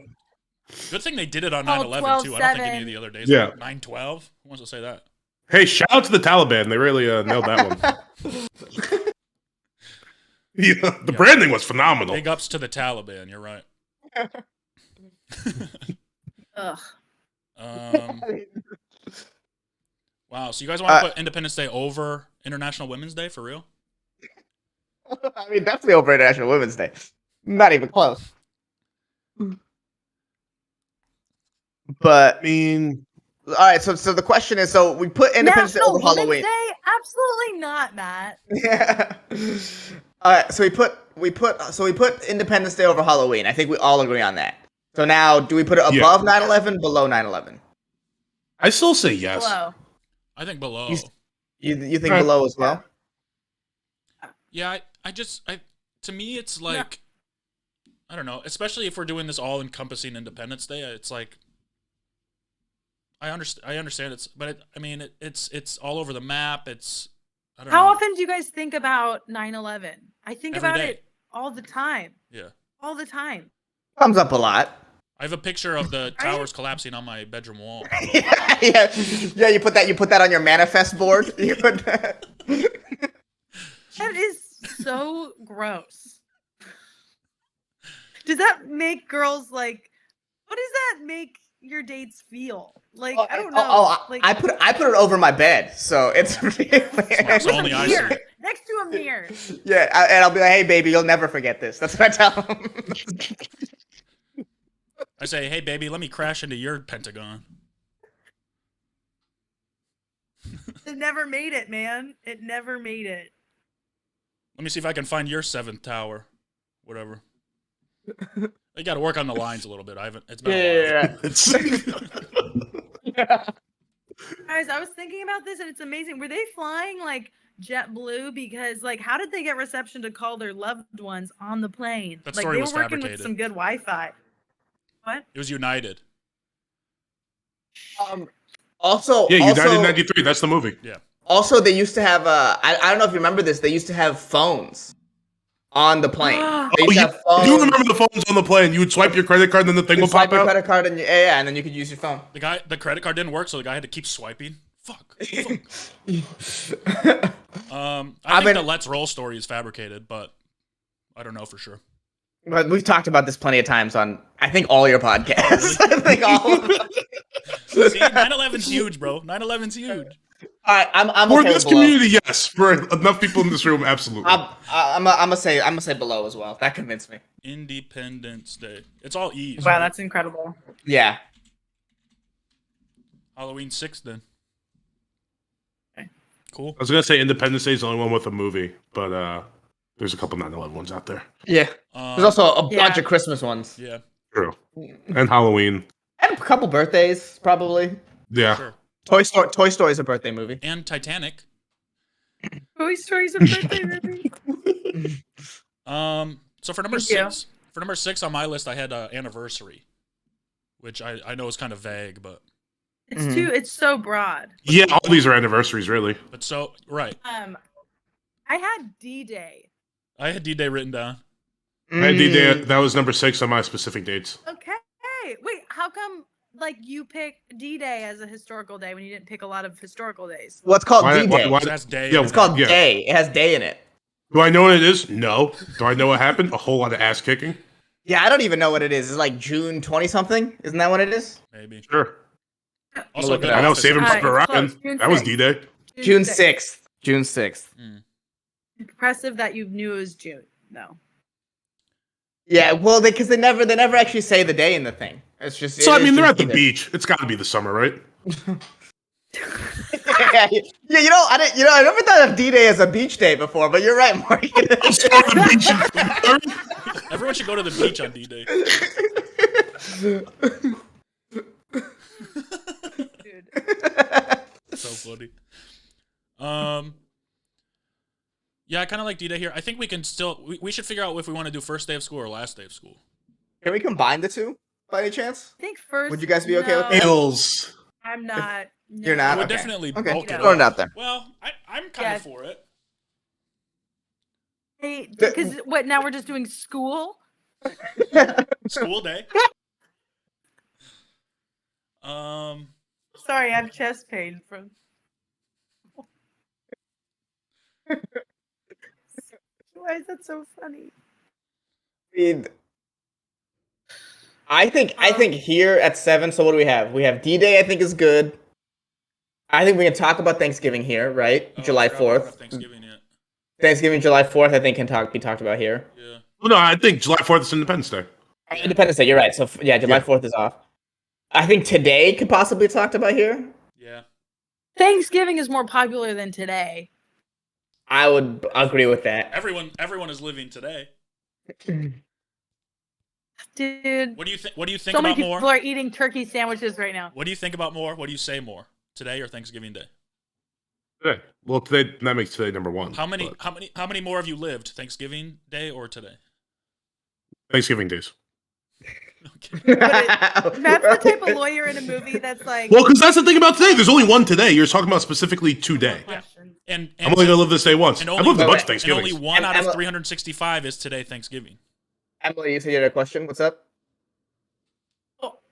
Good thing they did it on Oh, 9/11 too. I don't think any of the other days. Yeah. 9/12. Who wants to say that? Hey, shout out to the Taliban. They really nailed that one. Yeah, the branding was phenomenal. Big ups to the Taliban. You're right. Ugh. Wow. So you guys want to put Independence Day over International Women's Day for real? I mean, definitely over International Women's Day. Not even close. But I mean, all right, so the question is, so we put Independence Day National over Women's Halloween. Day? Absolutely not, Matt. Yeah. All right, so we put Independence Day over Halloween. I think we all agree on that. So now, do we put it above 9/11, below 9/11? I still say yes. Hello. I think below. You think below as well? Yeah, to me it's like I don't know, especially if we're doing this all encompassing Independence Day, it's like I understand it's all over the map. It's I don't How know. often do you guys think about 9/11? I think Every about day. it all the time. Yeah. All the time. Comes up a lot. I have a picture of the towers collapsing on my bedroom wall. yeah. You put that on your manifest board. You put that. That is so gross. Does that make girls like? What does that make your dates feel like? I don't know. Like, I put it over my bed, so it's really It's only I see mirror, it. next to a mirror. yeah. And I'll be like, hey, baby, you'll never forget this. That's what I tell them. I say, hey baby, let me crash into your Pentagon. It never made it, man. It never made it. Let me see if I can find your 7th tower. Whatever. You got to work on the lines a little bit. It's been a while. Yeah. Guys, I was thinking about this and it's amazing. Were they flying like JetBlue? Because like, how did they get reception to call their loved ones on the plane? That like story they was were working fabricated. with some good Wi-Fi. What? It was United. Also, United 93. That's the movie. Yeah. Also, they used to have I don't know if you remember this. They used to have phones on the plane. They used to have I do phones. remember the phones on the plane. You would swipe your credit card, and then the thing You would pop swipe your out. credit card and and then you could use your phone. The credit card didn't work, so the guy had to keep swiping. Fuck. I think the Let's Roll story is fabricated, but I don't know for sure. But we've talked about this plenty of times on, I think, all your podcasts. I think all of them. See, 9/11's huge, bro. 9/11's huge. All right, I'm For okay this with below. community, yes. For enough people in this room, absolutely. I'm gonna say below as well. That convinced me. Independence Day. It's all E's. Wow, right? that's incredible. Yeah. Halloween 6th then. Okay. Cool. I was gonna say Independence Day is the only one with a movie, but there's a couple 9/11 ones out there. Yeah. There's also a Yeah. bunch of Christmas ones. Yeah. True. And Halloween. And a couple birthdays, probably. Yeah. Sure. Toy Story is a birthday movie. And Titanic. Toy Story's a birthday movie. So for number Thank you. 6, on my list, I had Anniversary, which I know is kind of vague, but It's so broad. Yeah, all these are anniversaries, really. so right. I had D-Day. I had D-Day written down. I had D-Day, that was number 6 on my specific dates. Okay. Wait, how come like you picked D-Day as a historical day when you didn't pick a lot of historical days? What's called Why- D-Day? why- So that's day. Yeah, It's called Yeah. Day. It has day in it. Do I know what it is? No. Do I know what happened? A whole lot of ass kicking. Yeah, I don't even know what it is. It's like June 20 something. Isn't that what it is? Maybe. Sure. Also, look it good up. I know office. Saving Alright, Private it's Ryan. close. June That was 6th. D-Day. June 6th. June 6th. Impressive that you knew it was June. No. Yeah, well, because they never actually say the day in the thing. It's just. So, it I is mean, they're just at the D-Day. beach. It's got to be the summer, right? yeah, I never thought of D-Day as a beach day before, but you're right, Morgan. I'm sorry, the beach in February. Everyone should go to the beach on D-Day. Dude. So funny. Yeah, I kind of like D-Day here. I think we can still we should figure out if we want to do first day of school or last day of school. Can we combine the two by any chance? I think first. Would you guys be okay with that? Hills. I'm not. You're no. not? I would Okay. definitely Okay. bulk it Throwing it up. out there. Well, I'm kind Yeah. of for it. Because what? Now we're just doing school. School day. Sorry, I have chest pain from. Why is that so funny? I think here at 7. So what do we have? We have D-Day. I think is good. I think we can talk about Thanksgiving here, right? Oh, July I forgot we don't 4th. have Thanksgiving yet. Thanksgiving, July 4th. I think can be talked about here. Yeah. Well, no, I think July 4th is Independence Day. Independence Day. You're right. So yeah, July 4th is off. I think today could possibly be talked about here. Yeah. Thanksgiving is more popular than today. I would agree with that. Everyone is living today. Dude, What do you think? What do you think so many about people more? are eating turkey sandwiches right now. What do you think about more? What do you say more? Today or Thanksgiving Day? Today. Well, today that makes today number 1. How many but more have you lived? Thanksgiving Day or today? Thanksgiving days? Okay. Matt's the type of lawyer in a movie that's like. Well, because that's the thing about today. There's only one today. You're talking about specifically today. Questions. And I'm only gonna live this day once. and I've only- lived a bunch of and And only Thanksgivings. one out of Emma- 365 is today Thanksgiving. Emily, you said you had a question. What's up?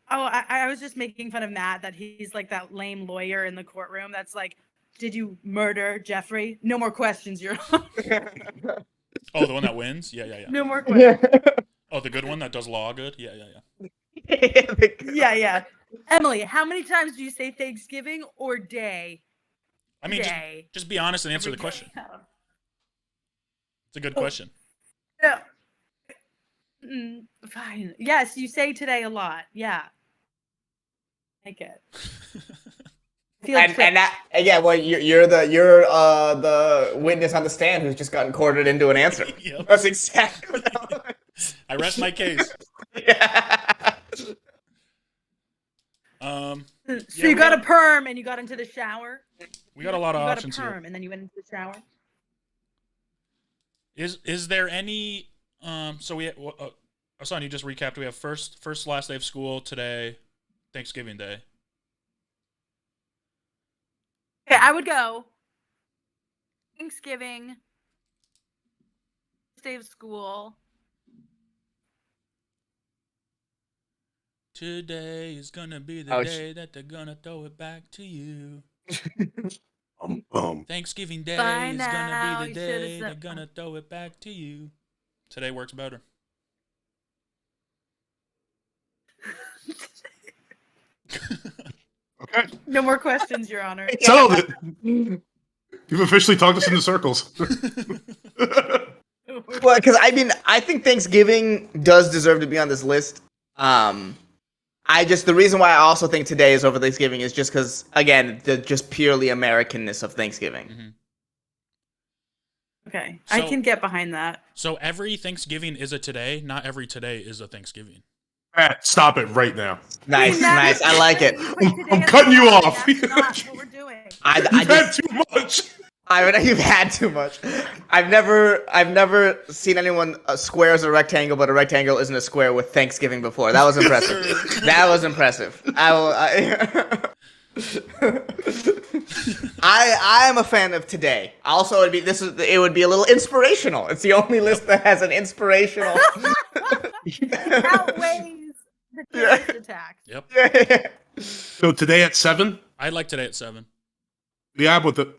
I was just making fun of Matt that he's like that lame lawyer in the courtroom that's like, did you murder Jeffrey? No more questions, Your Honor. Oh, the one that wins? Yeah. No more questions. Oh, the good one that does law good? Yeah. Yeah. Emily, how many times do you say Thanksgiving or day? I mean, Day. just be honest and answer the Every question. day. It's a good question. No. Fine. Yes, you say today a lot. Yeah. Like it. Feel and that, again, well, you're the witness on the stand who's just gotten courted into an answer. Yep. That's exactly what I rest my case. yeah. So Yeah, you we got a got- perm and you got into the shower. We got a lot of You got a options here. perm and then you went into the shower. Is there any so we Hassan, you just recapped. We have first last day of school today, Thanksgiving Day. Okay, I would go Thanksgiving, first day of school. Today is gonna be the Ouch. day that they're gonna throw it back to you. Thanksgiving Day By is now, gonna be you the should've day said- they're gonna throw it back to you. Today works better. Okay. No more questions, Your Honor. Settled it. You've officially talked us into circles. Well, because I think Thanksgiving does deserve to be on this list. The reason why I also think today is over Thanksgiving is just because, again, the just purely Americanness of Thanksgiving. Mm-hmm. Okay, I So- can get behind that. So every Thanksgiving is a today. Not every today is a Thanksgiving. Matt, stop it right now. Nice, See, Matt, nice. I like it. you put today I'm at the cutting you top, off. That's not what we're doing. I You've had just, too much. you've had too much. I've never seen anyone square as a rectangle, but a rectangle isn't a square with Thanksgiving before. That was impressive. That was impressive. I am a fan of today. Also, it would be a little inspirational. It's the only list that has an inspirational. It outweighs the terrorist attacks. Yep. So today at 7? I'd like today at 7. Yeah, with the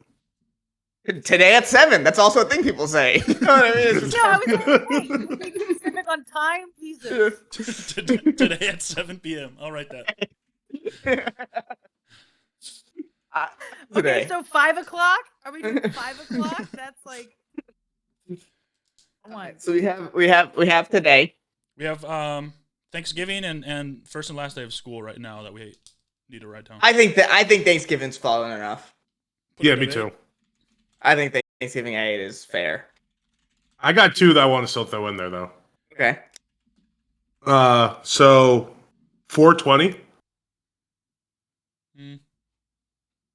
Today at 7. That's also a thing people say. You know what I mean? It's No, I was like, wait, can we be specific on time? Jesus. Today at 7 p.m. I'll write that. today. Okay, so 5 o'clock? Are we doing 5 o'clock? That's like what? So we have today. We have Thanksgiving and first and last day of school right now that we need to write down. I think Thanksgiving's fallen enough. Put yeah, it me at too. 8. I think Thanksgiving at 8 is fair. I got 2 that I want to still throw in there though. Okay. So 420.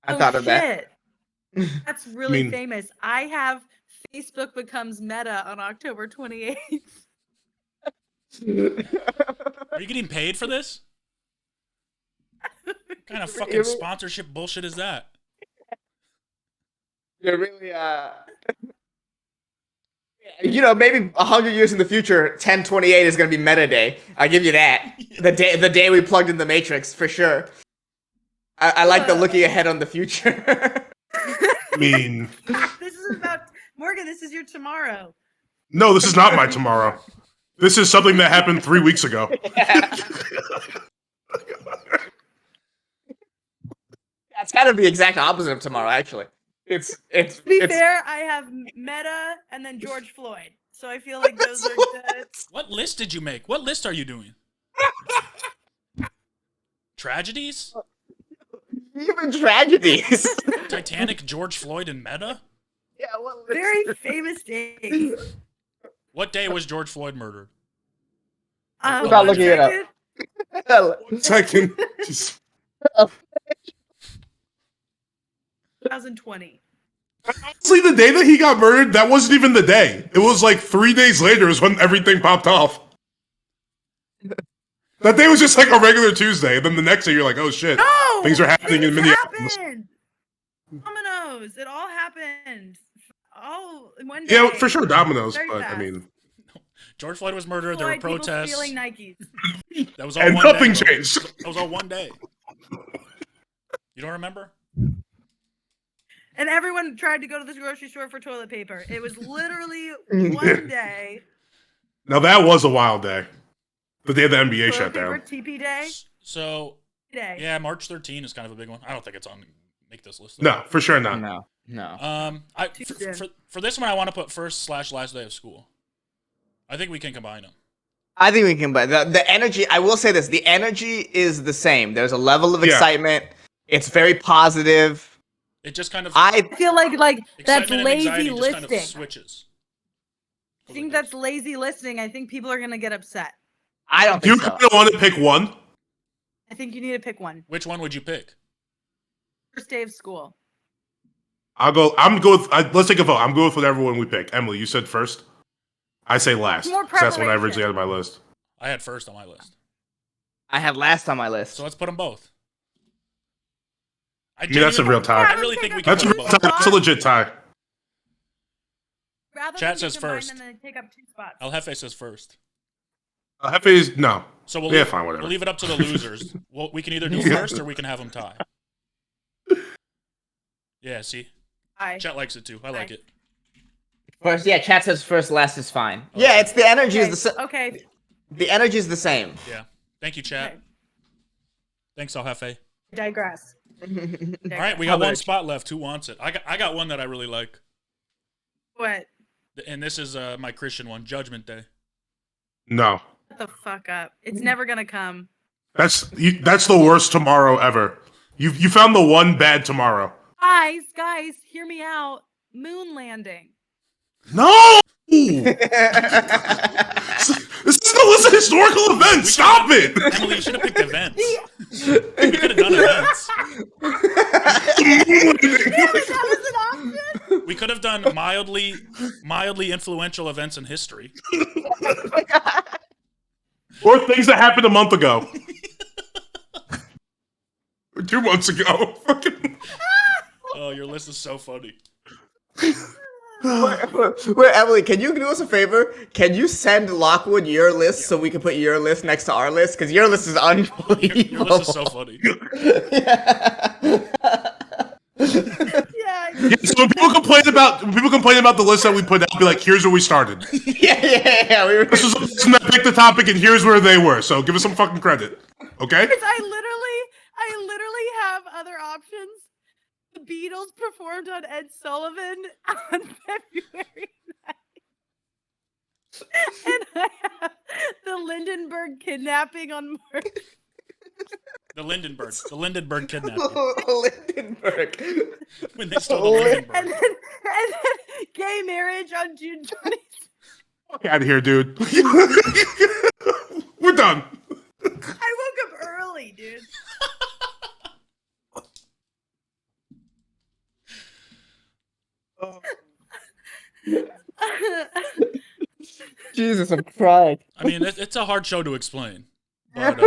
I thought of that. Shit. That's really mean- famous. I have Facebook becomes Meta on October 28th. Are you getting paid for this? What kind of fucking sponsorship bullshit is that? You're really maybe 100 years in the future, 1028 is gonna be Meta Day. I'll give you that. The day we plugged in the Matrix for sure. I like the looking ahead on the future. I mean, This is about Morgan. This is your tomorrow. no, this is not my tomorrow. This is something that happened 3 weeks ago. That's kind of the exact opposite of tomorrow, actually. To be fair, I have Meta and then George Floyd. So I feel like those are good. What list did you make? What list are you doing? Tragedies? Even tragedies. Titanic, George Floyd, and Meta? Yeah, what Very famous days. What day was George Floyd murdered? Without looking it up. 1 second. Just- 2020. Honestly, the day that he got murdered, that wasn't even the day. It was like 3 days later is when everything popped off. That day was just like a regular Tuesday, and then the next day you're like, oh shit, No! things are happening in Things Minneapolis. happened. Dominoes. It all happened. All in one day. Yeah, for sure, Domino's, Very but I fast. mean, George Floyd was murdered. There were Floyd, people protests. stealing Nikes. That was all and one nothing day. changed. That was all one day. You don't remember? And everyone tried to go to the grocery store for toilet paper. It was literally one day. Now that was a wild day. The day the NBA Toilet shut paper, down. TP day. So, Day. yeah, March 13 is kind of a big one. I don't think it's on make this list. No, for sure not. No. For this one, I want to put first/last day of school. I think we can combine them. I think we can, but the energy, I will say this, the energy is the same. There's a level of Yeah. excitement. It's very positive. It just kind of I feel like that's excitement and lazy anxiety just listing. kind of switches. I think that's lazy listing. I think people are gonna get upset. don't Do you think so. kind of want to pick one? I think you need to pick one. Which one would you pick? First day of school. I'll go. I'm good. Let's take a vote. I'm good with whatever one we pick. Emily, you said first. I say last. More 'Cause that's what I preparation. originally had on my list. I had first on my list. I had last on my list. So let's put them both. I mean, that's a real tie. I really think we can That's a put real them tie. both. That's a legit tie. Rather Chat than says combine first. them, then take up 2 spots. El Jefe says first. Hefe's no. So we'll Yeah, leave, fine, whatever. We'll leave it up to the losers. We can either do Yeah. first or we can have them tie. Yeah, see? Aye. Chat likes it too. I like Aye. it. First, yeah, chat says first, last is fine. Yeah, it's the energy Okay. is the Okay. the energy is the same. Yeah. Thank you, chat. Okay. Thanks, El Jefe. Digress. All right, we got one spot left. Who wants it? I got one that I really like. What? And this is my Christian one, Judgment Day. No. Shut the fuck up. It's never gonna come. That's the worst tomorrow ever. You found the one bad tomorrow. Guys, hear me out. Moon landing. No. This is the list of historical events. Stop it. Emily, you should have picked events. We could have done events. That was an option. We could have done mildly influential events in history. Or things that happened a month ago. Or 2 months ago. Fucking. Oh, your list is so funny. Wait, Emily, can you do us a favor? Can you send Lockwood your list so we can put your list next to our list? Because your list is unbelievable. Your list is so funny. Yeah. Yeah, so when people complain about the list that we put out, be like, here's where we started. yeah. This was the person that picked the topic, and here's where they were. So give us some fucking credit, okay? Because I literally have other options. The Beatles performed on Ed Sullivan on February 9th. And I have the Lindenberg kidnapping on March. The Lindenberg kidnapping. Lindenberg. When they stole the Lindenberg. And then gay marriage on June 20th. Fuck out of here, dude. We're done. I woke up early, dude. Jesus, I'm crying. I mean, it's a hard show to explain, but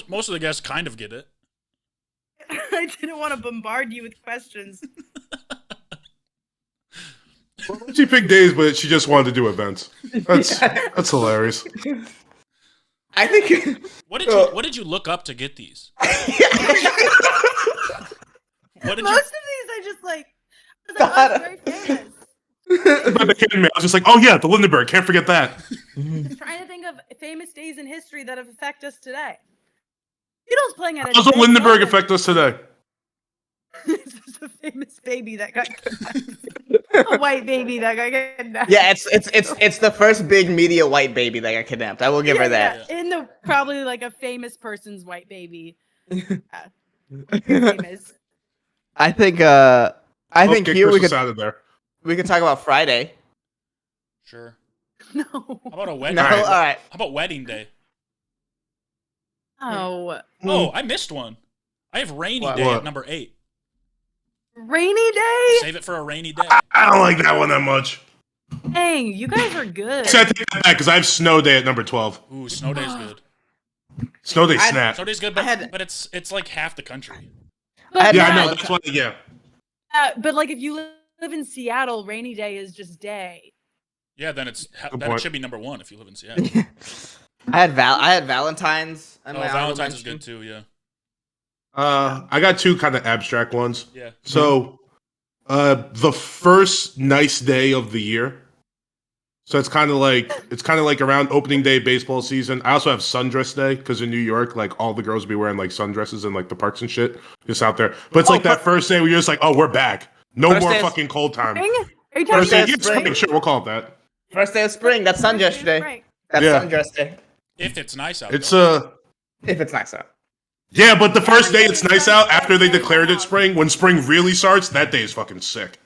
most of the guests kind of get it. I didn't want to bombard you with questions. She picked days, but she just wanted to do events. That's hilarious. I think. What did you look up to get these? What did Most you? of these I just like. I was like, oh, it's very famous. But they came to me, I was just like, oh yeah, the Lindenberg, can't forget that. Just trying to think of famous days in history that have affected us today. Beatles playing at a How's the big Lindenberg moment. affect us today? This is a famous baby that got kidnapped. A white baby that got kidnapped. Yeah, it's the first big media white baby that got kidnapped. I will give her that. Yeah. In the probably like a famous person's white baby. Famous. I think Okay, here Chris was out of there. we could talk about Friday. Sure. No. How about a wedding? No, Alright. all right. How about wedding day? Oh. Oh, I missed one. I have rainy What? day What? at number 8. Rainy day? Save it for a rainy day. I don't like that one that much. Dang, you guys are good. See, I take that back because I have snow day at number 12. Ooh, snow day's good. Snow day snap. Snow day's good, but it's like half the country. But, Yeah, I Yeah. know. That's why. Yeah. but like if you live in Seattle, rainy day is just day. Yeah, then it point. should be number 1 if you live in Seattle. I had Valentine's. Oh, on my Valentine's is honorable good too. Yeah. I got two kind of abstract ones. Yeah. So, the first nice day of the year. So it's kind of like around opening day baseball season. I also have sundress day because in New York, like all the girls will be wearing like sundresses in like the parks and shit, just out there. But it's like that first day where you're just like, oh, we're back. No First more day of fucking cold time. Spring? Are you talking First day of of spring? spring. Sure, we'll call it that. First day of spring. That's sundress day. Right. That's Yeah. sundress day. If it's nice out. It's though. If it's nice out. Yeah, but the first day it's nice out after they declared it spring, when spring really starts, that day is fucking sick.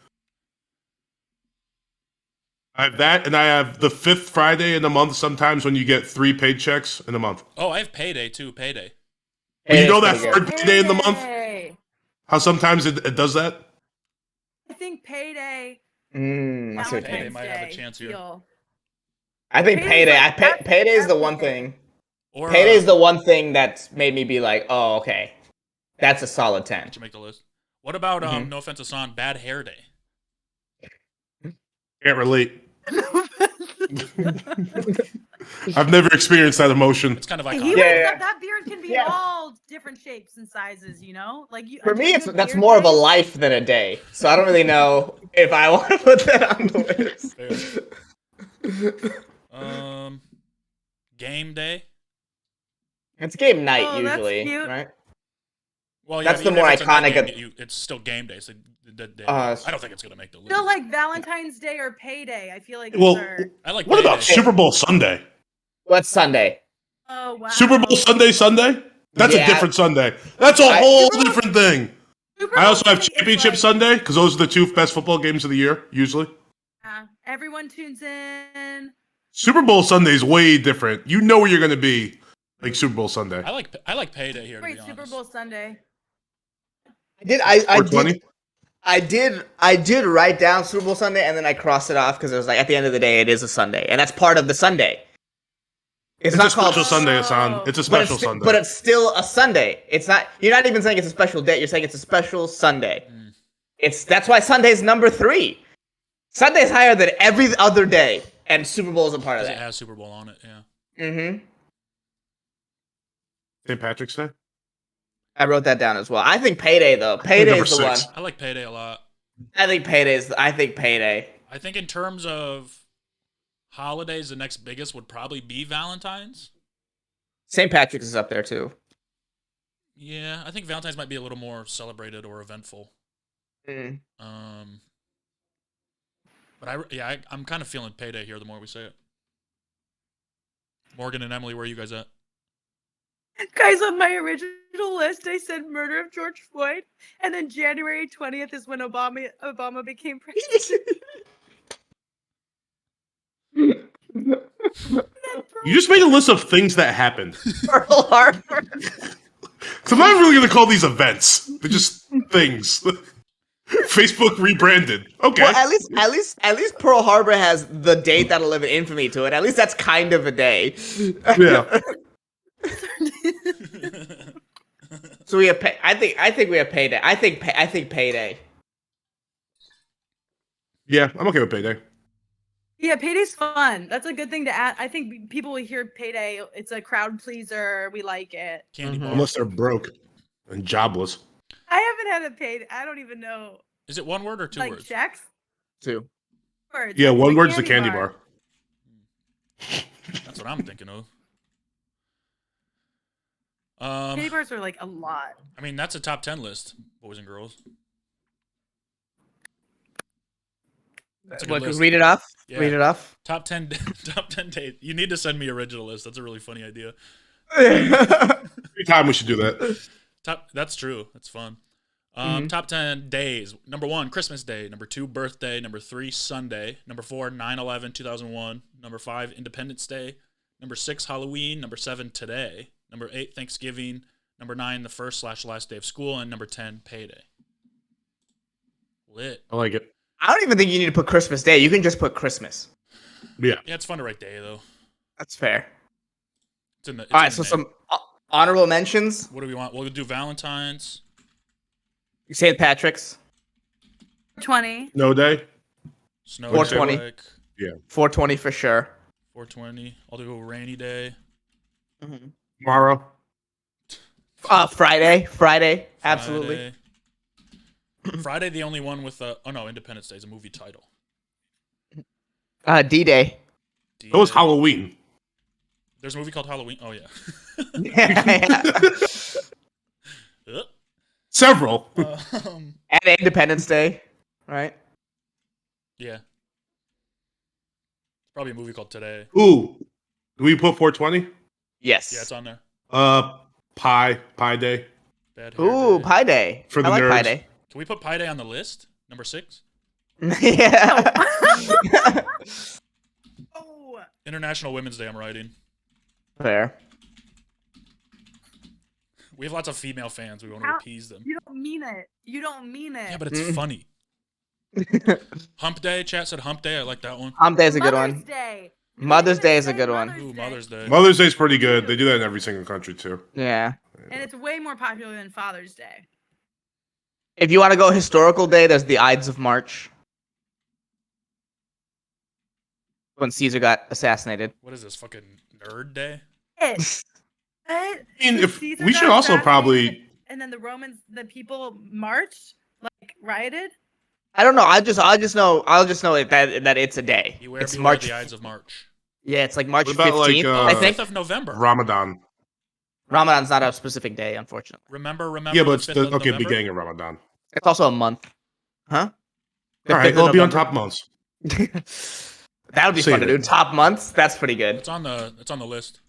I have that, and I have the 5th Friday in the month sometimes when you get 3 paychecks in a month. Oh, I have payday too. Payday. But you know that Payday's pretty third payday in the month? Payday. How sometimes it does that? I think payday. good. I see. I Payday might have a chance here. think Payday's payday. like- that's- Payday's the that's one okay. thing. Or Payday's the one thing that's made me be like, oh, okay, that's a solid 10. to make the list. What about Mhm. no offense to Son, bad hair day? Can't relate. I've never experienced that emotion. It's kind of He iconic. Yeah, wakes yeah. up, that beard can be Yeah. all different shapes and sizes, you know? Like you For a me, good that's beard more of a day- life than a day. So I don't really know if I want to put that on the list. Fair. Game day. It's game night Oh, that's usually, cute. right? Well, That's but the even more if it's a night iconic game, it's still game day. So the day. Uh, I don't think it's gonna make the list. Feel like Valentine's Day or payday. I feel like Well, these are. I like. What about payday. Super Bowl Sunday? What's Sunday? Oh wow. Super Bowl Sunday? That's Yeah. a different Sunday. That's a whole Super Bowl- different thing. Super I also Bowl have Sunday is Championship like- Sunday because those are the 2 best football games of the year, usually. Everyone tunes in. Super Bowl Sunday is way different. You know where you're going to be, like Super Bowl Sunday. I like payday here. To Great be Super honest. Bowl Sunday. I 420? did write down Super Bowl Sunday and then I crossed it off because it was like at the end of the day it is a Sunday and that's part of the Sunday. It's It's not a special called Sunday, Hassan. It's a but special it's, Sunday. but it's still a Sunday. It's not. You're not even saying it's a special day. You're saying it's a special Sunday. That's why Sunday's number 3. Sunday's higher than every other day, and Super Bowl is a part of Because it that. has Super Bowl on it. Yeah. Mm-hmm. St. Patrick's Day? I wrote that down as well. I think payday though. Payday number is the one. 6. I like payday a lot. I think payday. I think in terms of holidays, the next biggest would probably be Valentine's. St. Patrick's is up there too. Yeah, I think Valentine's might be a little more celebrated or eventful. Mm. But I'm kind of feeling payday here the more we say it. Morgan and Emily, where are you guys at? Guys, on my original list, I said murder of George Floyd, and then January 20th is when Obama became president. You just made a list of things that happened. Pearl Harbor. So I'm not really going to call these events. They're just things. Facebook rebranded. Okay. Well, at least Pearl Harbor has the date that'll live in infamy to it. At least that's kind of a day. Yeah. So we have I think we have payday. I think payday. Yeah, I'm okay with payday. Yeah, payday's fun. That's a good thing to add. I think people will hear payday. It's a crowd pleaser. We like it. Candy bar. Unless they're broke and jobless. I haven't had a payday. I don't even know. Is it one word or two Like words? checks? 2. Words. Yeah, Like one word's the candy bar. That's what I'm thinking of. Candy bars are like a lot. I mean, that's a top 10 list, boys and girls. That's a good What, list. read it off. Yeah. Read it off. Top 10 top 10 days. You need to send me original list. That's a really funny idea. Every time we should do that. That's true. That's fun. Mm-hmm. Top 10 days. Number 1, Christmas Day. Number 2, birthday. Number 3, Sunday. Number 4, 9/11/2001. Number 5, Independence Day. Number 6, Halloween. Number 7, today. Number 8, Thanksgiving. Number 9, the first/last day of school. And number 10, payday. Lit. I like it. I don't even think you need to put Christmas Day. You can just put Christmas. Yeah. Yeah, it's fun to write day, though. That's fair. It's in the, All right, so some honorable mentions. What do we want? We'll do Valentine's. St. Patrick's. 20. No day. Snow 420. Day, 420 for sure. 420. I'll do a rainy day. Tomorrow. Friday. Absolutely. Friday. Friday, the only one with Independence Day is a movie title. D-Day. It was Halloween. There's a movie called Halloween. Oh, yeah. Yeah. Several. And Independence Day, right? Yeah. Probably a movie called Today. Ooh. Do we put 420? Yes. Yeah, it's on there. Pie Day. Bad Hair Ooh, Day. Pi Day. For the I like Pi nerds. Day. Can we put Pi Day on the list? Number 6? Yeah. Oh. International Women's Day, I'm writing. Fair. We have lots of female fans. We want to How- appease them. You don't mean it. You don't mean it. Yeah, but it's funny. Hump Day. Chat said Hump Day. I like that one. Hump Day is a good Mother's one. Day. You Mother's didn't Day even is a say good one. Ooh, Mother's Day. Mother's Day's pretty good. They do that in every single country, too. Yeah. And it's way more popular than Father's Day. If you want to go historical day, there's the Ides of March. When Caesar got assassinated. What is this? Fucking Nerd Day? It. I mean, if Caesar we should got also assassinated, probably. And then the people marched, like rioted. I don't know. I'll just know that it's a day. Beware, It's beware March. the Ides of March. Yeah, it's like March What about, 15th. like, I think 5th of November. Ramadan. Ramadan's not a specific day, unfortunately. Remember. Yeah, but it's the the 5th of November? beginning of Ramadan. It's also a month. Huh? The All right, 5th of it'll be on November. top months. That would be Save fun to it. do. Top months. That's pretty good. It's on the list.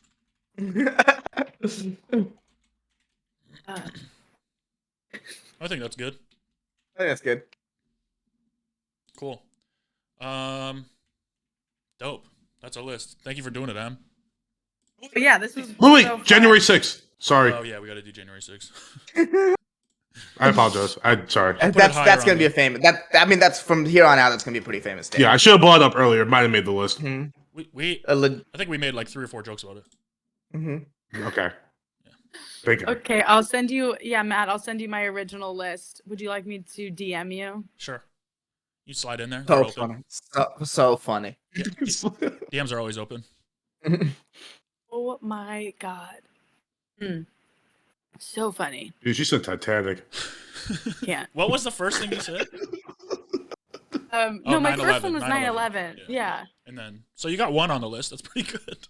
Uh, I think that's good. I think that's good. Cool. Dope. That's a list. Thank you for doing it, Em. but yeah, this was. Oh, wait, so fun. January 6th. Sorry. Oh yeah, we got to do January 6th. I apologize. Sorry. That's higher that's on gonna be the- a famous. That's from here on out. That's gonna be a pretty famous day. Yeah, I should have brought it up earlier. It might have made the list. Mhm. We A leg- I think we made like 3 or 4 jokes about it. mhm. Okay. Thank you. Okay, I'll send you. Yeah, Matt, I'll send you my original list. Would you like me to DM you? Sure. You slide in there. So They're open. funny. So funny. DMs are always open. Oh my god. So funny. Dude, she said Titanic. Can't. What was the first thing you said? No, Oh, my first 9/11, one was 9/11. 9/11. Yeah. And then so you got 1 on the list. That's pretty good.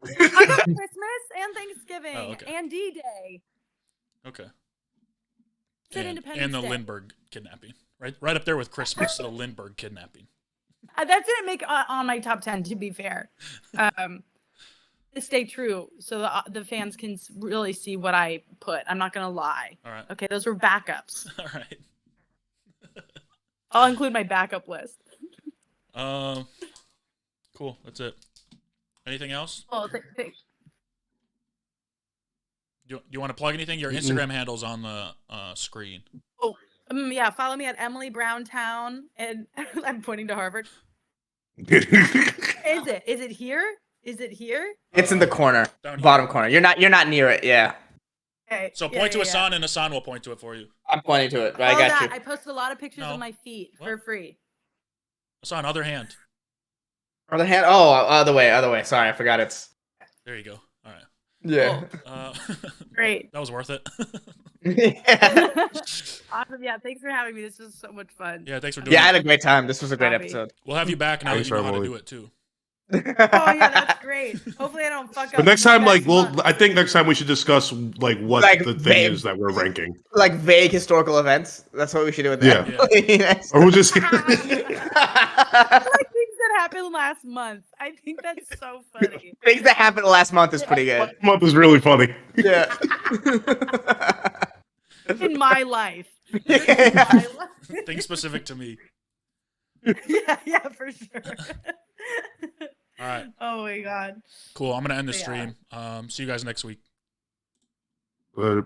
I got Christmas and Thanksgiving Oh, okay. and D-Day. Okay. Said And Independence the Day. Lindbergh kidnapping. Right up there with Christmas, the Lindbergh kidnapping. That didn't make on my top 10, to be fair. To stay true, so the fans can really see what I put. I'm not gonna lie. All right. Okay, those were backups. All right. I'll include my backup list. Cool. That's it. Anything else? Well, Do you want to plug anything? Your Instagram handle's on the screen. oh, Yeah, follow me at Emily Browntown, and I'm pointing to Harvard. Dude, Is it? Is it here? Is it here? It's in the corner, Down here. bottom corner. You're not near it. Yeah, Okay. So yeah, point to yeah, Hassan, and Hassan will point to it for you. I'm pointing to it. Right, I Follow got that. you. I posted a lot of pictures No. of my feet What? for free. Hassan, other hand. Other hand. Oh, other way. Other way. Sorry, I forgot it's. There you go. All right. Yeah. Great. That was worth it. Yeah. Awesome. Yeah, thanks for having me. This was so much fun. Yeah, thanks for doing Yeah, I it. had a great time. This was a great Happy. episode. We'll have you back now that Thanks, you know how to Emily. do it too. Oh yeah, that's great. Hopefully I don't fuck up. but next time, next month. I think next time we should discuss like what Like, the thing vague- is that we're ranking. Like vague historical events. That's what we should do with that. Or we'll just I like things that happened last month. I think that's so funny. Things that happened last month is pretty good. last month was really funny. Yeah. In my life. Yeah. Things specific to me. Yeah, for sure. All right. Oh my god. Cool. I'm gonna end the Yeah. stream. See you guys next week. But